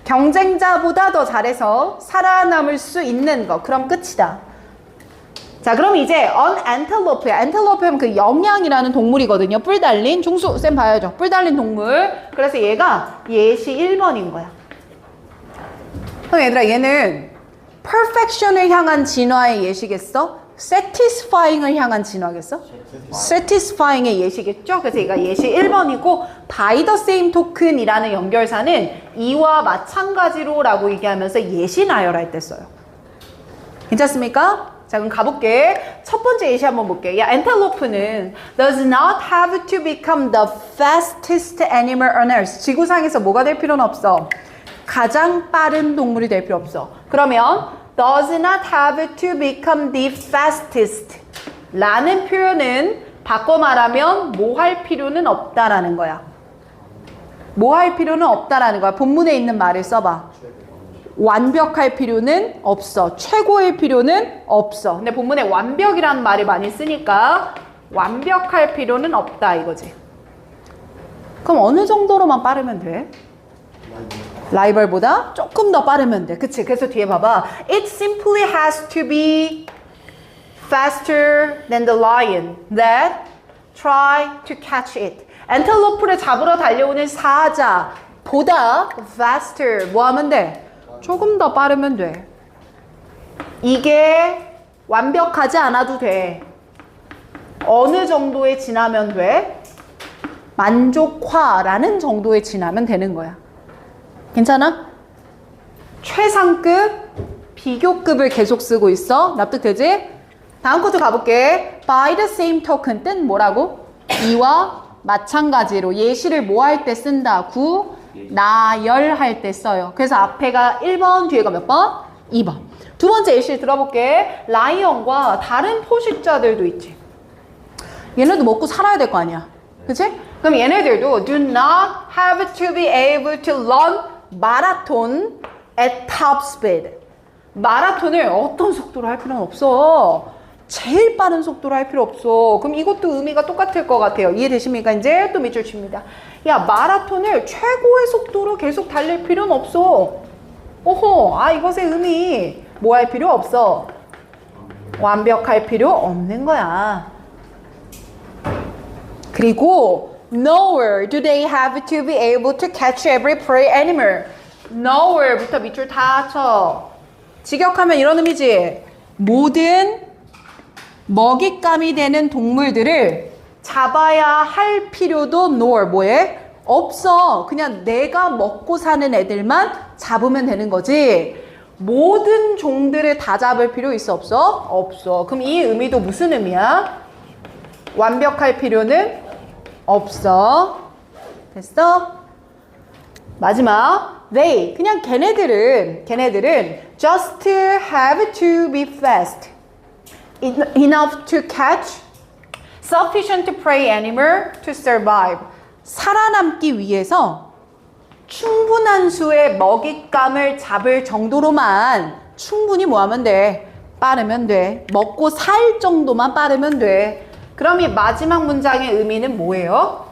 Speaker 1: 경쟁자보다 더 잘해서 살아남을 수 있는 것. 그럼 끝이다. 자, 그럼 이제 an antelope야. antelope는 그 영양이라는 동물이거든요. 뿔 달린 중수 쌤 봐야죠. 뿔 달린 동물. 그래서 얘가 예시 1번인 거야. 그럼 얘들아, 얘는 perfection을 향한 진화의 예시겠어? satisfying을 향한 진화겠어? satisfying의 예시겠죠? 그래서 얘가 예시 1번이고 by the same token이라는 연결사는 이와 마찬가지로 라고 얘기하면서 예시 나열할 때 써요. 괜찮습니까? 자, 그럼 가볼게. 첫 번째 예시 한번 볼게. 야, antelope는 does not have to become the fastest animal on earth. 지구상에서 뭐가 될 필요는 없어. 가장 빠른 동물이 될 필요 없어. 그러면 does not have to become the fastest 라는 표현은 바꿔 말하면 뭐 할 필요는 없다라는 거야. 뭐 할 필요는 없다라는 거야. 본문에 있는 말을 써봐. 완벽할 필요는 없어. 최고일 필요는 없어. 근데 본문에 완벽이라는 말을 많이 쓰니까 완벽할 필요는 없다 이거지. 그럼 어느 정도로만 빠르면 돼? 라이벌보다 조금 더 빠르면 돼. 그치? 그래서 뒤에 봐봐. It simply has to be faster than the lion that try to catch it. 엔텔로프를 잡으러 달려오는 사자보다 faster 뭐 하면 돼? 조금 더 빠르면 돼. 이게 완벽하지 않아도 돼. 어느 정도에 지나면 돼? 만족화라는 정도에 지나면 되는 거야. 괜찮아? 최상급, 비교급을 계속 쓰고 있어. 납득되지? 다음 코드 가볼게. By the same token 뜻 뭐라고? 이와 마찬가지로 예시를 뭐 할 때 쓴다? 나열할 때 써요. 그래서 앞에가 1번, 뒤에가 몇 번? 2번. 두 번째 예시 들어볼게. 라이언과 다른 포식자들도 있지. 얘네도 먹고 살아야 될 거 아니야. 그치? 그럼 얘네들도 do not have to be able to run marathon at top speed. 마라톤을 어떤 속도로 할 필요는 없어. 제일 빠른 속도로 할 필요 없어. 그럼 이것도 의미가 똑같을 것 같아요. 이해되십니까? 이제 또 밑줄 칩니다. 야, 마라톤을 최고의 속도로 계속 달릴 필요는 없어. 오호, 이것의 의미 뭐 할 필요 없어. 완벽할 필요 없는 거야. 그리고 nowhere do they have to be able to catch every prey animal. nowhere부터 밑줄 다 쳐. 직역하면 이런 의미지. 모든 먹잇감이 되는 동물들을 잡아야 할 필요도 nor 뭐에? 없어. 그냥 내가 먹고 사는 애들만 잡으면 되는 거지. 모든 종들을 다 잡을 필요 있어 없어? 없어. 그럼 이 의미도 무슨 의미야? 완벽할 필요는 없어. 됐어? 마지막. They. 그냥 걔네들은 just have to be fast. Enough to catch. Sufficient prey animal to survive. 살아남기 위해서 충분한 수의 먹잇감을 잡을 정도로만 충분히 뭐 하면 돼? 빠르면 돼. 먹고 살 정도만 빠르면 돼. 그럼 이 마지막 문장의 의미는 뭐예요?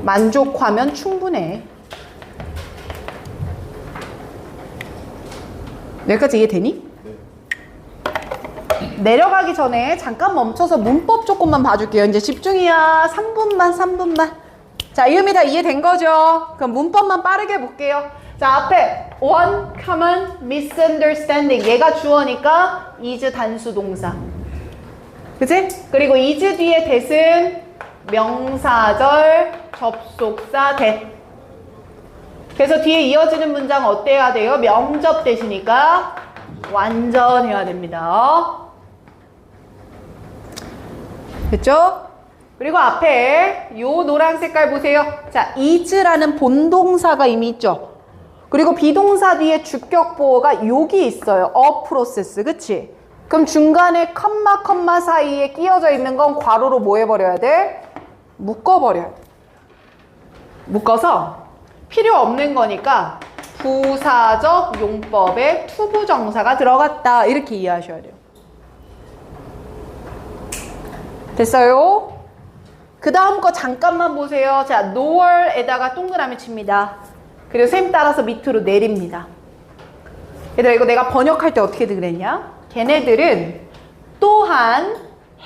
Speaker 1: 만족하면 충분해. 여기까지 이해되니? 내려가기 전에 잠깐 멈춰서 문법 조금만 봐줄게요. 이제 집중이야. 3분만. 자, 이 의미 다 이해된 거죠? 그럼 문법만 빠르게 볼게요. 자, 앞에 one common misunderstanding. 얘가 주어니까 is 단수 동사. 그치? 그리고 is 뒤에 that은 명사절, 접속사 that. 그래서 뒤에 이어지는 문장 어때야 돼요? 명접 대시니까 완전해야 됩니다. 됐죠? 그리고 앞에 요 노란 색깔 보세요. 자, is라는 본동사가 이미 있죠. 그리고 비동사 뒤에 주격 보호가 여기 있어요. a process, 그치? 그럼 중간에 컴마 사이에 끼어져 있는 건 괄호로 뭐 해버려야 돼? 묶어버려야 돼. 묶어서 필요 없는 거니까 부사적 용법에 투부정사가 들어갔다. 이렇게 이해하셔야 돼요. 됐어요? 그 다음 거 잠깐만 보세요. 자, nor에다가 동그라미 칩니다. 그리고 쌤 따라서 밑으로 내립니다. 얘들아, 이거 내가 번역할 때 어떻게 그랬냐? 걔네들은 또한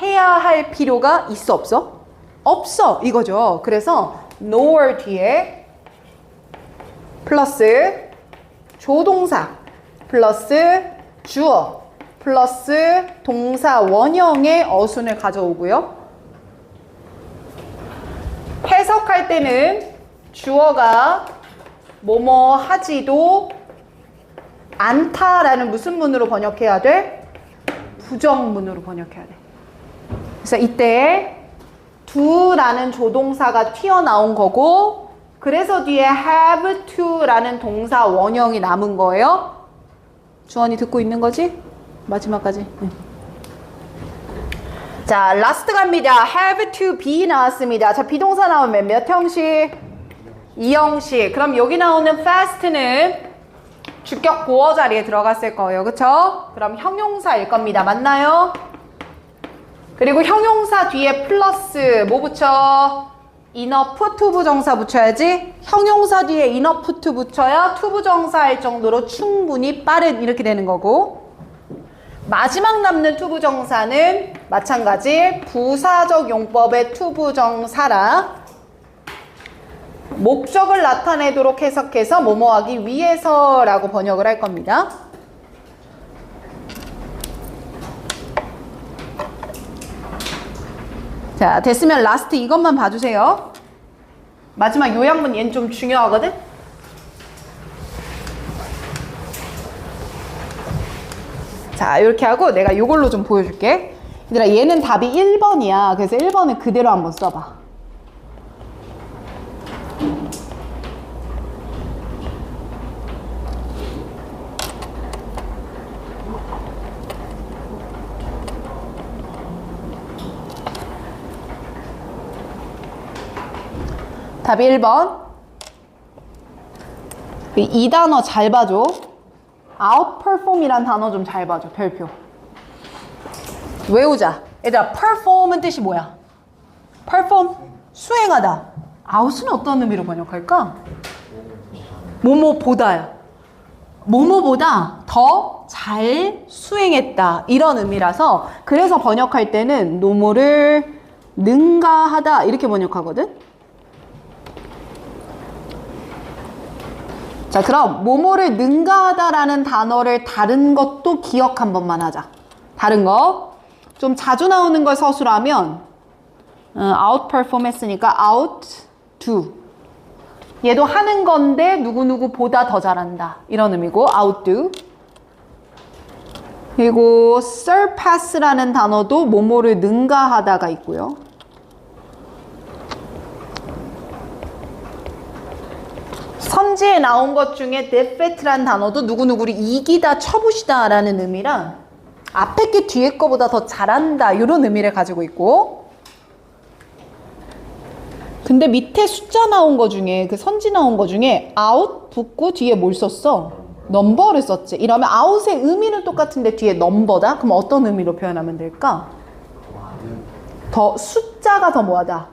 Speaker 1: 해야 할 필요가 있어 없어? 없어 이거죠. 그래서 nor 뒤에 플러스 조동사 플러스 주어 플러스 동사 원형의 어순을 가져오고요. 해석할 때는 주어가 뭐뭐 하지도 않다라는 무슨 문으로 번역해야 돼? 부정문으로 번역해야 돼. 그래서 이때 do라는 조동사가 튀어나온 거고, 그래서 뒤에 have to라는 동사 원형이 남은 거예요. 주원이 듣고 있는 거지? 마지막까지. 응. 자, 라스트 갑니다. have to be 나왔습니다. 자, 비동사 나오면 몇 형식? 2형식. 그럼 여기 나오는 fast는 주격 보어 자리에 들어갔을 거예요. 그쵸? 그럼 형용사일 겁니다. 맞나요? 그리고 형용사 뒤에 플러스 뭐 붙여? enough 투부정사 붙여야지. 형용사 뒤에 enough to 붙여야 투부정사일 정도로 충분히 빠른 이렇게 되는 거고, 마지막 남는 투부정사는 마찬가지 부사적 용법의 투부정사라 목적을 나타내도록 해석해서 뭐뭐 하기 위해서라고 번역을 할 겁니다. 자, 됐으면 라스트 이것만 봐주세요. 마지막 요약문 얘는 좀 중요하거든? 자, 이렇게 하고 내가 이걸로 좀 보여줄게. 얘들아, 얘는 답이 1번이야. 그래서 1번을 그대로 한번 써봐. 답이 1번. 이 단어 잘 봐줘. outperform이란 단어 좀 잘 봐줘. 별표. 외우자. 얘들아, perform은 뜻이 뭐야? perform, 수행하다. out은 어떤 의미로 번역할까? 뭐뭐보다야. 뭐뭐보다 더 잘 수행했다. 이런 의미라서, 그래서 번역할 때는 노모를 능가하다 이렇게 번역하거든. 자, 그럼 뭐뭐를 능가하다라는 단어를 다른 것도 기억 한 번만 하자. 다른 거. 좀 자주 나오는 걸 서술하면 outperform 했으니까 outdo 얘도 하는 건데 누구누구보다 더 잘한다. 이런 의미고 outdo. 그리고 surpass라는 단어도 뭐뭐를 능가하다가 있고요. 선지에 나온 것 중에 defeat라는 단어도 누구누구를 이기다, 쳐부시다 라는 의미랑 앞에 게 뒤에 거보다 더 잘한다 이런 의미를 가지고 있고, 근데 밑에 숫자 나온 거 중에 그 선지 나온 거 중에 out 붙고 뒤에 뭘 썼어? 넘버를 썼지. 이러면 out의 의미는 똑같은데 뒤에 넘버다? 그럼 어떤 의미로 표현하면 될까? 더 숫자가 더 뭐하다?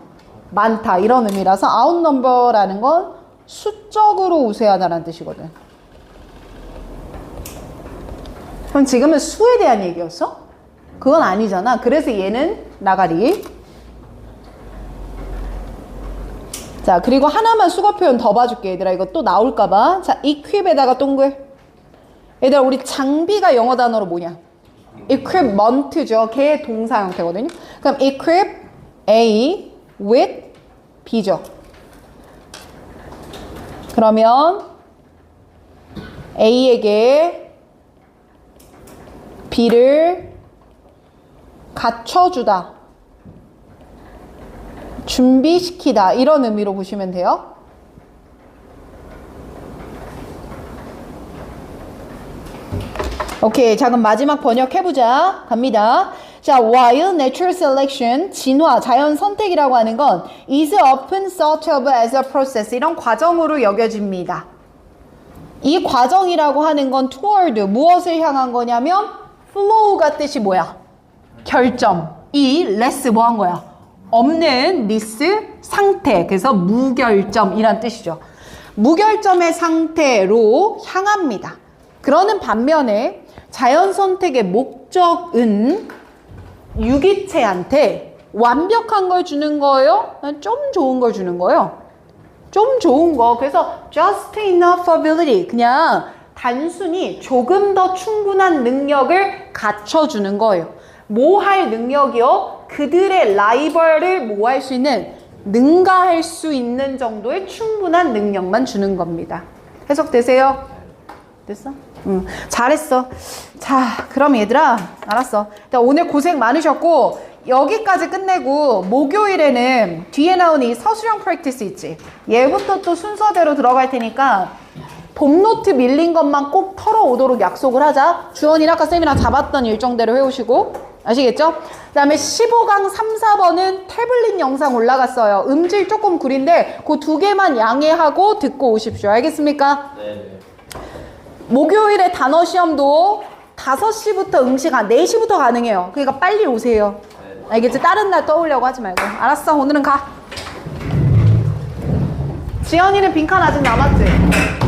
Speaker 1: 많다 이런 의미라서 out number라는 건 수적으로 우세하다라는 뜻이거든. 그럼 지금은 수에 대한 얘기였어? 그건 아니잖아. 그래서 얘는 나가리. 자, 그리고 하나만 수거 표현 더 봐줄게, 얘들아. 이거 또 나올까봐. 자, equip에다가 동글. 얘들아, 우리 장비가 영어 단어로 뭐냐? equipment죠. 걔의 동사 형태거든요. 그럼 equip A with B죠. 그러면 A에게 B를 갖춰주다, 준비시키다 이런 의미로 보시면 돼요. 오케이, 자 그럼 마지막 번역해보자. 갑니다. 자, while natural selection, 진화, 자연 선택이라고 하는 건 is often thought of as a process, 이런 과정으로 여겨집니다. 이 과정이라고 하는 건 toward, 무엇을 향한 거냐면 flow가 뜻이 뭐야? 결점. 이 less 뭐 한 거야? 없는 this 상태. 그래서 무결점이란 뜻이죠. 무결점의 상태로 향합니다. 그러는 반면에 자연 선택의 목적은 유기체한테 완벽한 걸 주는 거예요? 좀 좋은 걸 주는 거예요? 좀 좋은 거. 그래서 just enough ability, 그냥 단순히 조금 더 충분한 능력을 갖춰주는 거예요. 뭐 할 능력이요? 그들의 라이벌을 뭐 할 수 있는, 능가할 수 있는 정도의 충분한 능력만 주는 겁니다. 해석되세요? 됐어? 응, 잘했어. 자, 그럼 얘들아, 알았어. 오늘 고생 많으셨고, 여기까지 끝내고 목요일에는 뒤에 나오는 이 서술형 프랙티스 있지? 얘부터 또 순서대로 들어갈 테니까 봄노트 밀린 것만 꼭 털어오도록 약속을 하자. 주원이랑 아까 쌤이랑 잡았던 일정대로 해오시고, 아시겠죠? 그 다음에 15강 3, 4번은 태블릿 영상 올라갔어요. 음질 조금 구린데 그 두 개만 양해하고 듣고 오십시오. 알겠습니까?
Speaker 3: 네.
Speaker 1: 목요일에 단어 시험도 5시부터 응시가 4시부터 가능해요. 그러니까 빨리 오세요. 알겠지? 다른 날 떠오려고 하지 말고. 알았어, 오늘은 가. 지연이는 빈칸 아직 남았지?